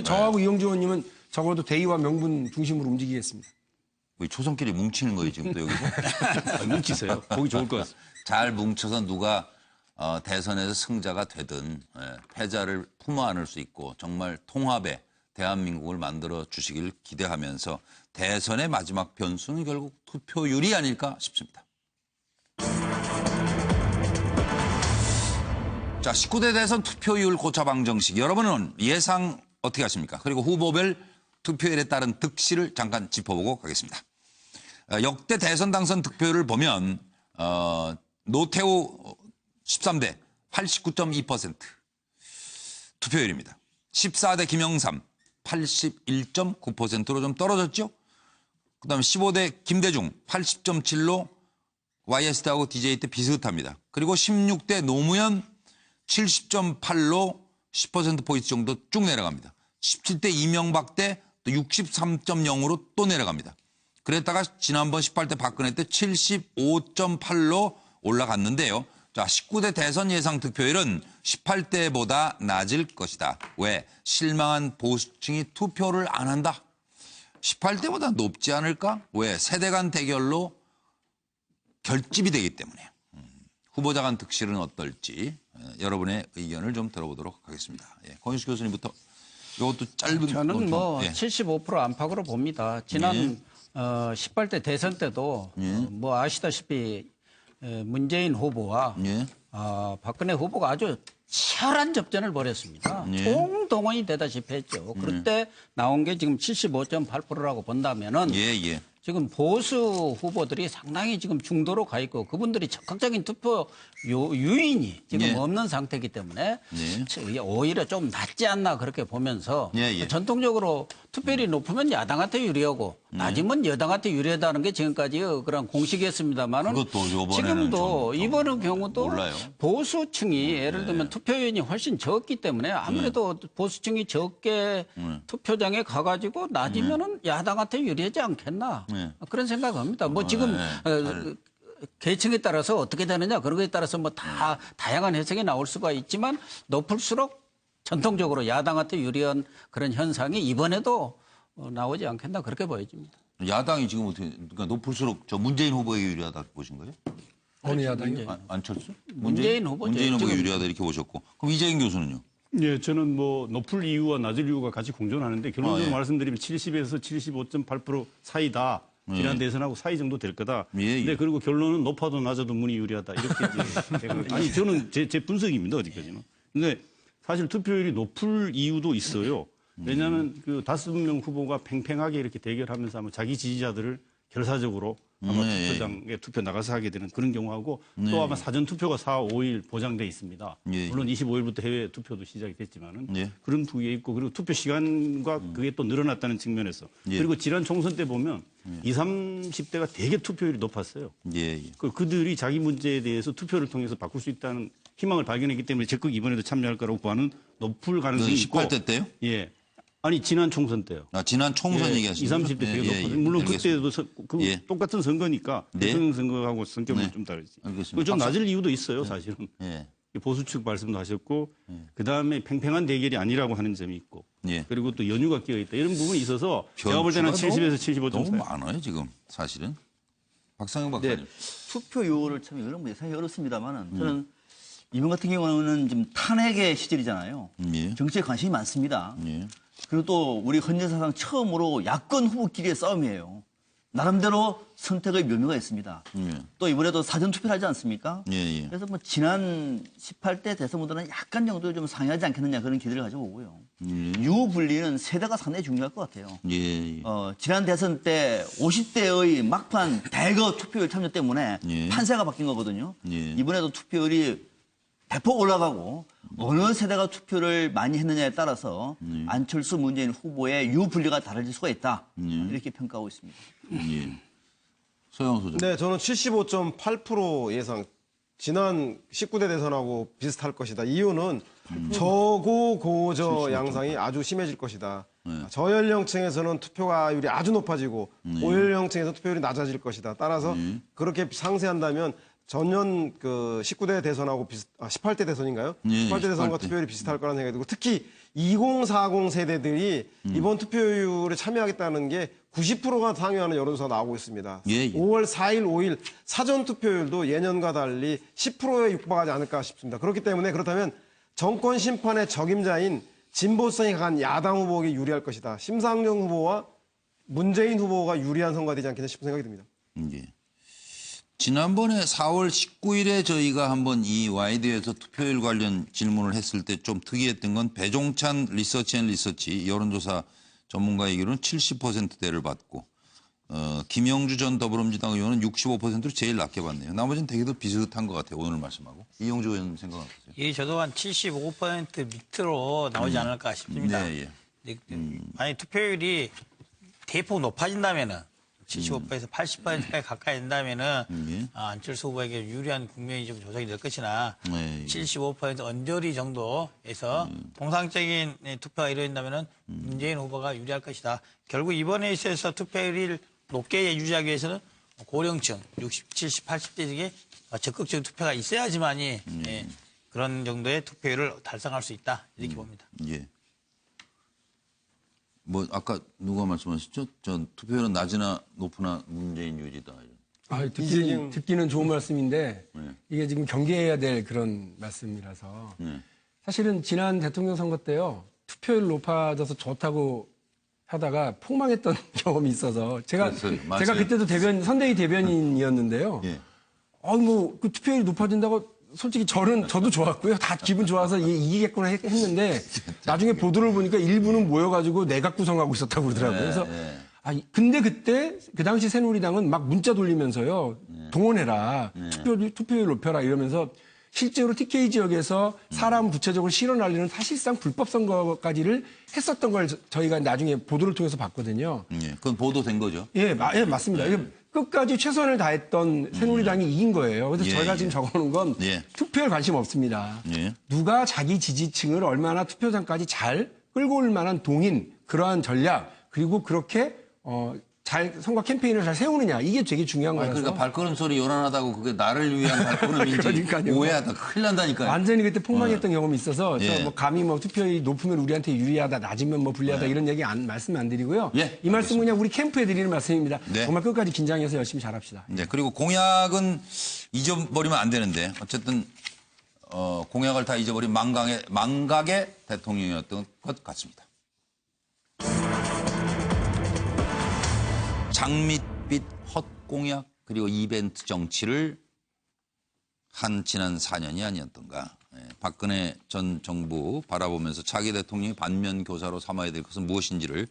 저하고 이용주 의원님은 적어도 대의와 명분 중심으로 움직이겠습니다. 우리 초선끼리 뭉치는 거예요 지금 또 여기서. 뭉치세요. 보기 좋을 것 같습니다. 잘 뭉쳐서 누가 대선에서 승자가 되든 패자를 품어 안을 수 있고 정말 통합의 대한민국을 만들어 주시길 기대하면서 대선의 마지막 변수는 결국 투표율이 아닐까 싶습니다. 자, 19대 대선 투표율 고차 방정식. 여러분은 예상 어떻게 하십니까? 그리고 후보별 투표율에 따른 득실을 잠깐 짚어보고 가겠습니다. 역대 대선 당선 득표율을 보면 노태우 13대 89.2% 투표율입니다. 14대 김영삼 81.9%로 좀 떨어졌죠. 그다음에 15대 김대중 80.7로 YS하고 DJ 때 비슷합니다. 그리고 16대 노무현 70.8로 10%포인트 정도 쭉 내려갑니다. 17대 이명박 때 또 63.0으로 또 내려갑니다. 그랬다가 지난번 18대 박근혜 때 75.8로 올라갔는데요. 자, 19대 대선 예상 득표율은 18대보다 낮을 것이다. 왜? 실망한 보수층이 투표를 안 한다. 18대보다 높지 않을까? 왜? 세대 간 대결로 결집이 되기 때문에. 후보자 간 득실은 어떨지 여러분의 의견을 좀 들어보도록 하겠습니다. 권인수 교수님부터. 이것도 짧은 저는 75% 안팎으로 봅니다. 지난 18대 대선 때도 뭐 아시다시피 문재인 후보와 박근혜 후보가 아주 치열한 접전을 벌였습니다. 총동원이 되다시피 했죠. 그때 나온 게 지금 75.8%라고 본다면은 지금 보수 후보들이 상당히 지금 중도로 가 있고 그분들이 적극적인 투표 유인이 지금 없는 상태이기 때문에 오히려 좀 낫지 않나 그렇게 보면서 전통적으로 투표율이 높으면 야당한테 유리하고 낮으면 여당한테 유리하다는 게 지금까지 그런 공식이었습니다만은 지금도 이번 경우도 몰라요. 보수층이 예를 들면 투표율이 훨씬 적기 때문에 아무래도 보수층이 적게 투표장에 가가지고 낮으면은 야당한테 유리하지 않겠나 그런 생각합니다. 뭐 지금 계층에 따라서 어떻게 되느냐 그런 거에 따라서 뭐 다 다양한 해석이 나올 수가 있지만 높을수록 전통적으로 야당한테 유리한 그런 현상이 이번에도 나오지 않겠나 그렇게 보여집니다. 야당이 지금 어떻게 그러니까 높을수록 저 문재인 후보에게 유리하다 보신 거예요? 어느 야당이요? 안철수? 문재인 후보죠. 문재인 후보가 유리하다 이렇게 보셨고 그럼 이재인 교수는요? 예, 저는 뭐 높을 이유와 낮을 이유가 같이 공존하는데 결론적으로 말씀드리면 70에서 75.8% 사이다. 지난 대선하고 사이 정도 될 거다. 근데 그리고 결론은 높아도 낮아도 문이 유리하다. 이렇게 아니 저는 제 분석입니다. 어디까지는. 근데 사실 투표율이 높을 이유도 있어요. 왜냐하면 그 5명 후보가 팽팽하게 이렇게 대결하면서 아마 자기 지지자들을 결사적으로 아마 투표장에 투표 나가서 하게 되는 그런 경우하고 또 아마 사전 투표가 4, 5일 보장돼 있습니다. 물론 25일부터 해외 투표도 시작이 됐지만은 그런 부위에 있고 그리고 투표 시간과 그게 또 늘어났다는 측면에서 그리고 지난 총선 때 보면 20, 30대가 되게 투표율이 높았어요. 그들이 자기 문제에 대해서 투표를 통해서 바꿀 수 있다는 희망을 발견했기 때문에 적극 이번에도 참여할 거라고 봐는 높을 가능성이 있고. 18대 때요? 예. 아니 지난 총선 때요. 지난 총선 얘기하시는 20, 30대 되게 높거든요. 물론 그때도 똑같은 선거니까 대통령 선거하고 성격은 좀 다르지. 좀 낮을 이유도 있어요, 사실은. 보수 측 말씀도 하셨고 그다음에 팽팽한 대결이 아니라고 하는 점이 있고 그리고 또 연휴가 끼어 있다. 이런 부분이 있어서 제가 볼 때는 70에서 75 너무 정도 많아요, 지금 사실은. 박상영 박사님. 투표율을 참 이런 예상이 어렵습니다만은 저는 이번 같은 경우는 좀 탄핵의 시절이잖아요. 정치에 관심이 많습니다. 그리고 또 우리 헌정사상 처음으로 야권 후보끼리의 싸움이에요. 나름대로 선택의 묘미가 있습니다. 또 이번에도 사전투표를 하지 않습니까? 그래서 뭐 지난 18대 대선보다는 약간 정도 좀 상회하지 않겠느냐 그런 기대를 가지고 오고요. 유분리는 세대가 상당히 중요할 것 같아요. 지난 대선 때 50대의 막판 대거 투표율 참여 때문에 판세가 바뀐 거거든요. 이번에도 투표율이 대폭 올라가고 어느 세대가 투표를 많이 했느냐에 따라서 안철수 문재인 후보의 유분리가 달라질 수가 있다. 이렇게 평가하고 있습니다. 서영 소장. 네, 저는 75.8% 예상. 지난 19대 대선하고 비슷할 것이다. 이유는 저고 고저 양상이 아주 심해질 것이다. 저연령층에서는 투표가율이 아주 높아지고 고연령층에서 투표율이 낮아질 것이다. 따라서 그렇게 상세한다면 전년 그 19대 대선하고 18대 대선인가요? 18대 대선과 투표율이 비슷할 거라는 생각이 들고 특히 2040 세대들이 이번 투표율에 참여하겠다는 게 90%가 상회하는 여론조사가 나오고 있습니다. 5월 4일, 5일 사전 투표율도 예년과 달리 10%에 육박하지 않을까 싶습니다. 그렇기 때문에 그렇다면 정권 심판의 적임자인 진보성이 강한 야당 후보에게 유리할 것이다. 심상정 후보와 문재인 후보가 유리한 선거가 되지 않겠나 싶은 생각이 듭니다. 지난번에 4월 19일에 저희가 한번 이 와이드에서 투표율 관련 질문을 했을 때 좀 특이했던 건 배종찬 리서치 여론조사 전문가 얘기로는 70%대를 받고 김영주 전 더불어민주당 의원은 65%로 제일 낮게 받네요. 나머지는 되게도 비슷한 것 같아요. 오늘 말씀하고. 이용주 의원 생각 어떠세요? 예, 저도 한 75% 밑으로 나오지 않을까 싶습니다. 만약 투표율이 대폭 높아진다면은 75%에서 80%까지 가까이 된다면은 안철수 후보에게 유리한 국면이 좀 조성이 될 것이나 75% 언저리 정도에서 통상적인 투표가 이루어진다면은 문재인 후보가 유리할 것이다. 결국 이번에 있어서 투표율을 높게 유지하기 위해서는 고령층 60, 70, 80대 중에 적극적인 투표가 있어야지만이 그런 정도의 투표율을 달성할 수 있다 이렇게 봅니다. 뭐 아까 누가 말씀하셨죠? 전 투표율은 낮으나 높으나 문재인 유지다. 듣기는 좋은 말씀인데 이게 지금 경계해야 될 그런 말씀이라서 사실은 지난 대통령 선거 때요 투표율 높아져서 좋다고 하다가 폭망했던 경험이 있어서 제가 맞아요. 그때도 선대위 대변인이었는데요. 예. 그 투표율이 높아진다고 솔직히 저도 좋았고요. 다 기분 좋아서 이기겠구나 했는데 나중에 보도를 보니까 일부는 모여가지고 내각 구성하고 있었다고 그러더라고요. 그래서 근데 그때 그 당시 새누리당은 막 문자 돌리면서요. 동원해라. 투표율 높여라 이러면서 실제로 TK 지역에서 사람 구체적으로 실어 날리는 사실상 불법 선거까지를 했었던 걸 저희가 나중에 보도를 통해서 봤거든요. 예, 그건 보도된 거죠. 예, 맞습니다. 끝까지 최선을 다했던 새누리당이 이긴 거예요. 그래서 저희가 지금 적어놓은 건 투표에 관심 없습니다. 누가 자기 지지층을 얼마나 투표장까지 잘 끌고 올 만한 동인, 그러한 전략, 그리고 그렇게 잘 선거 캠페인을 잘 세우느냐, 이게 되게 중요한 거라서. 그러니까 발걸음 소리 요란하다고 그게 나를 위한 발걸음인지 오해하다 큰일 난다니까요. 완전히 그때 폭망했던 경험이 있어서 저 감히 투표율이 높으면 우리한테 유리하다, 낮으면 불리하다 이런 얘기 말씀 안 드리고요. 이 말씀은 그냥 우리 캠프에 드리는 말씀입니다. 정말 끝까지 긴장해서 열심히 잘합시다. 네, 그리고 공약은 잊어버리면 안 되는데 어쨌든 공약을 다 잊어버린 망각의 대통령이었던 것 같습니다. 장밋빛 헛공약 그리고 이벤트 정치를 한 지난 4년이 아니었던가. 박근혜 전 정부 바라보면서 차기 대통령이 반면교사로 삼아야 될 것은 무엇인지를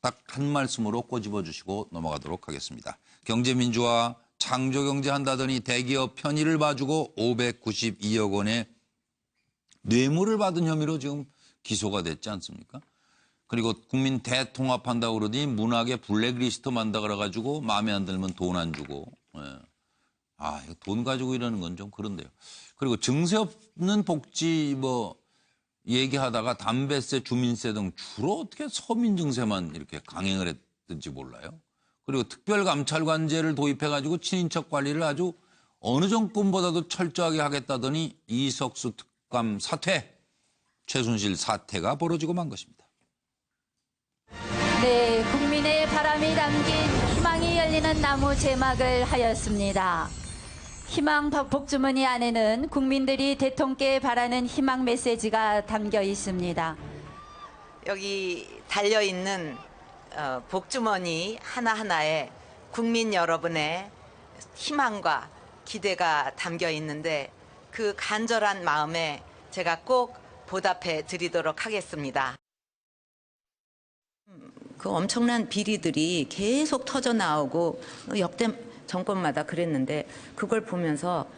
딱 한 말씀으로 꼬집어 주시고 넘어가도록 하겠습니다. 경제민주화 창조경제 한다더니 대기업 편의를 봐주고 592억 원의 뇌물을 받은 혐의로 지금 기소가 됐지 않습니까? 그리고 국민 대통합한다고 그러더니 문학에 블랙리스트 만다 그래가지고 마음에 안 들면 돈 안 주고. 이거 돈 가지고 이러는 건 좀 그런데요. 그리고 증세 없는 복지 얘기하다가 담배세, 주민세 등 주로 어떻게 서민 증세만 이렇게 강행을 했든지 몰라요. 그리고 특별감찰관제를 도입해가지고 친인척 관리를 아주 어느 정권보다도 철저하게 하겠다더니 이석수 특감 사퇴, 최순실 사태가 벌어지고 만 것입니다. 네, 국민의 바람이 담긴 희망이 열리는 나무 제막을 하였습니다. 희망 복주머니 안에는 국민들이 대통령께 바라는 희망 메시지가 담겨 있습니다. 여기 달려있는 복주머니 하나하나에 국민 여러분의 희망과 기대가 담겨 있는데 그 간절한 마음에 제가 꼭 보답해 드리도록 하겠습니다. 그 엄청난 비리들이 계속 터져 나오고 역대 정권마다 그랬는데 그걸 보면서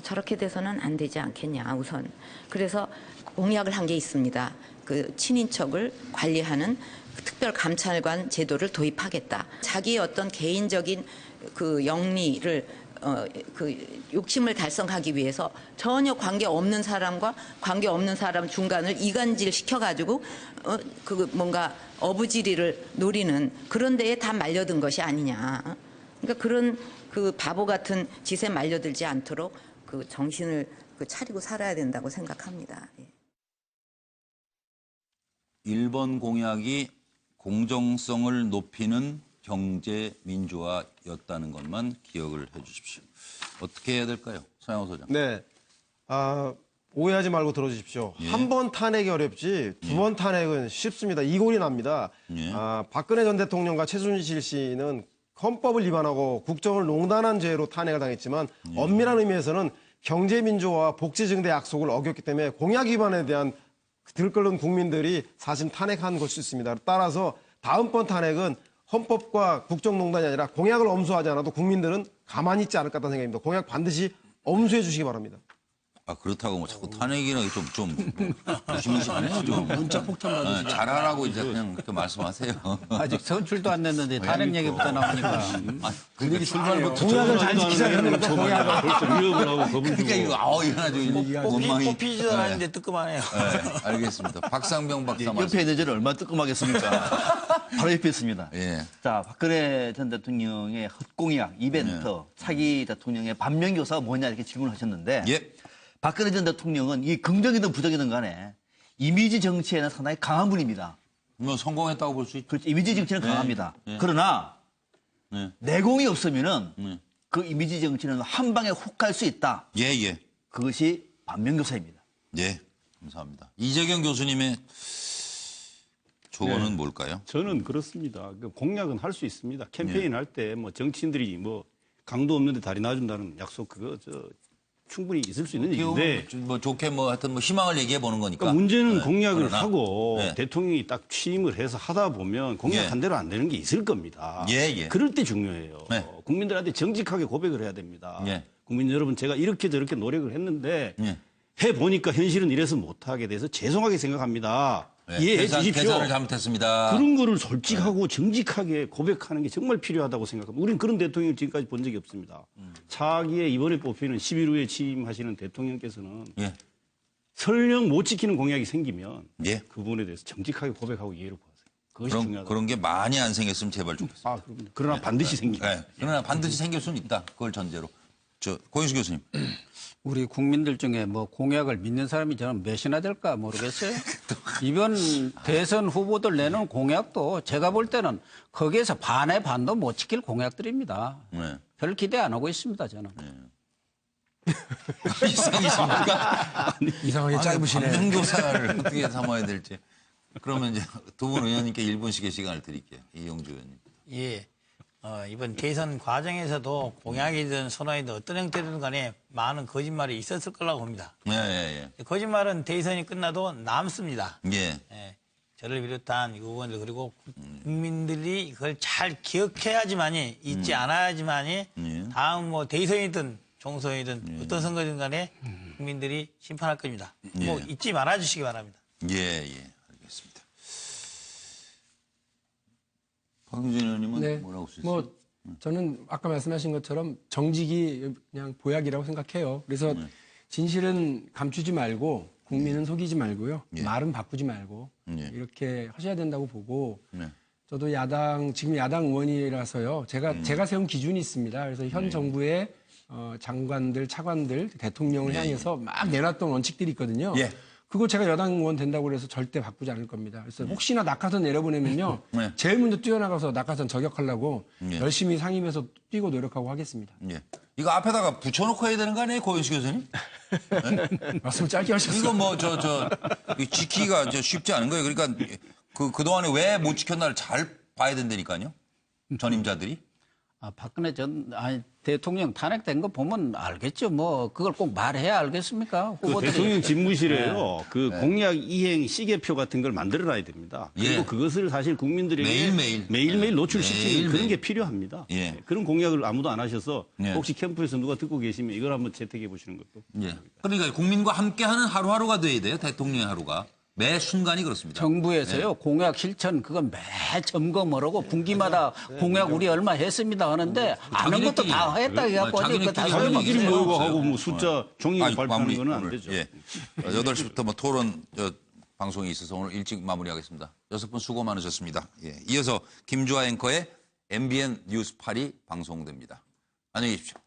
저렇게 돼서는 안 되지 않겠냐 우선. 그래서 공약을 한 게 있습니다. 그 친인척을 관리하는 특별감찰관 제도를 도입하겠다. 자기의 어떤 개인적인 그 영리를 그 욕심을 달성하기 위해서 전혀 관계 없는 사람과 관계 없는 사람 중간을 이간질 시켜가지고 그 뭔가 어부지리를 노리는 그런 데에 다 말려든 것이 아니냐. 그러니까 그런 그 바보 같은 짓에 말려들지 않도록 그 정신을 차리고 살아야 된다고 생각합니다. 1번 공약이 공정성을 높이는 경제 민주화였다는 것만 기억을 해 주십시오. 어떻게 해야 될까요? 서양호 소장. 네. 오해하지 말고 들어주십시오. 한 번 탄핵이 어렵지 두 번 탄핵은 쉽습니다. 이골이 납니다. 박근혜 전 대통령과 최순실 씨는 헌법을 위반하고 국정을 농단한 죄로 탄핵을 당했지만 엄밀한 의미에서는 경제민주화와 복지증대 약속을 어겼기 때문에 공약 위반에 대한 들끓는 국민들이 사실 탄핵한 것일 수 있습니다. 따라서 다음번 탄핵은 헌법과 국정농단이 아니라 공약을 엄수하지 않아도 국민들은 가만히 있지 않을 것 같다는 생각입니다. 공약 반드시 엄수해 주시기 바랍니다. 그렇다고 자꾸 탄핵이나 좀 무시무시하네요. 좀 문자 폭탄 받으시죠. 잘하라고 이제 그냥 그렇게 말씀하세요. 아직 선출도 안 됐는데 탄핵 얘기부터 나오니까. 그게 출발부터 공약을 잘 지키자는 공약을 벌써 위협을 하고 겁을 주고. 그러니까 이거 아주 뽑히지도 않았는데 뜨끔하네요. 알겠습니다. 박상병 박사 말씀. 옆에 있는 저를 얼마나 뜨끔하겠습니까? 바로 옆에 있습니다. 자, 박근혜 전 대통령의 헛공약, 이벤트, 차기 대통령의 반면교사가 뭐냐 이렇게 질문을 하셨는데 박근혜 전 대통령은 이 긍정이든 부정이든 간에 이미지 정치에는 상당히 강한 분입니다. 성공했다고 볼 수 있죠. 그렇죠. 이미지 정치는 강합니다. 그러나 내공이 없으면은 그 이미지 정치는 한 방에 훅 갈 수 있다. 그것이 반면교사입니다. 감사합니다. 이재경 교수님의 조언은 뭘까요? 저는 그렇습니다. 공약은 할 수 있습니다. 캠페인 할 때 뭐 정치인들이 뭐 강도 없는데 다리 놔준다는 약속 그거 충분히 있을 수 있는 얘기인데 뭐 좋게 뭐 하여튼 뭐 희망을 얘기해 보는 거니까. 그러니까 문제는 네. 공약을 그러나, 하고 네. 대통령이 딱 취임을 해서 하다 보면 공약한 대로 안 되는 게 있을 겁니다. 예. 그럴 때 중요해요. 네. 국민들한테 정직하게 고백을 해야 됩니다. 예. 국민 여러분 제가 이렇게 저렇게 노력을 했는데 해보니까 현실은 이래서 못하게 돼서 죄송하게 생각합니다. 네. 이해해 주십시오. 계산을 잘못했습니다. 그런 거를 솔직하고 정직하게 고백하는 게 정말 필요하다고 생각합니다. 우리는 그런 대통령을 지금까지 본 적이 없습니다. 차기에 이번에 뽑히는 10일 후에 취임하시는 대통령께서는 설령 못 지키는 공약이 생기면 그 부분에 대해서 정직하게 고백하고 이해를 구하세요. 그것이 중요하다. 그런 게 많이 안 생겼으면 제발 좋겠습니다. 그러나 반드시 생깁니다. 네. 그러나 반드시 생길 수는 있다. 그걸 전제로. 고인수 교수님. 우리 국민들 중에 뭐 공약을 믿는 사람이 저는 몇이나 될까 모르겠어요. 이번 대선 후보들 내는 공약도 제가 볼 때는 거기에서 반의 반도 못 지킬 공약들입니다. 별 기대 안 하고 있습니다, 저는. 이상이십니까? 이상하게 짧으시네. 반면교사를 어떻게 삼아야 될지. 그러면 이제 두 분 의원님께 1분씩의 시간을 드릴게요. 이용주 의원님. 예. 이번 대선 과정에서도 공약이든 선언이든 어떤 형태든 간에 많은 거짓말이 있었을 거라고 봅니다. 거짓말은 대선이 끝나도 남습니다. 저를 비롯한 의원들 그리고 국민들이 그걸 잘 기억해야지만이 잊지 않아야지만이 다음 뭐 대선이든 총선이든 어떤 선거든 간에 국민들이 심판할 겁니다. 뭐 잊지 말아 주시기 바랍니다. 알겠습니다. 박용진 의원님은 뭐라고 쓰셨어요? 뭐 저는 아까 말씀하신 것처럼 정직이 그냥 보약이라고 생각해요. 그래서 진실은 감추지 말고 국민은 속이지 말고요. 말은 바꾸지 말고 이렇게 하셔야 된다고 보고 저도 지금 야당 의원이라서요. 제가 세운 기준이 있습니다. 그래서 현 정부의 장관들, 차관들, 대통령을 향해서 막 내놨던 원칙들이 있거든요. 그거 제가 여당 의원 된다고 해서 절대 바꾸지 않을 겁니다. 그래서 혹시나 낙하산 내려보내면요. 제일 먼저 뛰어나가서 낙하산 저격하려고 열심히 상임해서 뛰고 노력하고 하겠습니다. 이거 앞에다가 붙여놓고 해야 되는 거 아니에요, 고인수 교수님? 말씀 짧게 하셨어요. 이거 뭐 지키기가 쉽지 않은 거예요. 그러니까 그동안에 왜 못 지켰나를 잘 봐야 된다니까요. 전임자들이. 박근혜 대통령 탄핵된 거 보면 알겠죠. 뭐 그걸 꼭 말해야 알겠습니까? 후보들이. 대통령 집무실에요. 공약 이행 시계표 같은 걸 만들어놔야 됩니다. 그리고 그것을 사실 국민들에게 매일매일 노출시키는 그런 게 필요합니다. 그런 공약을 아무도 안 하셔서 혹시 캠프에서 누가 듣고 계시면 이걸 한번 채택해 보시는 것도. 그러니까 국민과 함께하는 하루하루가 돼야 돼요. 대통령의 하루가. 매 순간이 그렇습니다. 정부에서요. 공약 실천 그건 매 점검을 하고 분기마다 공약 우리 얼마 했습니다 하는데 아는 것도 다 했다 해갖고 자기들끼리 모이고 하고 뭐 숫자 종이 발표하는 건 안 되죠. 8시부터 뭐 토론 방송이 있어서 오늘 일찍 마무리하겠습니다. 6분 수고 많으셨습니다. 이어서 김주아 앵커의 MBN 뉴스 8이 방송됩니다. 안녕히 계십시오.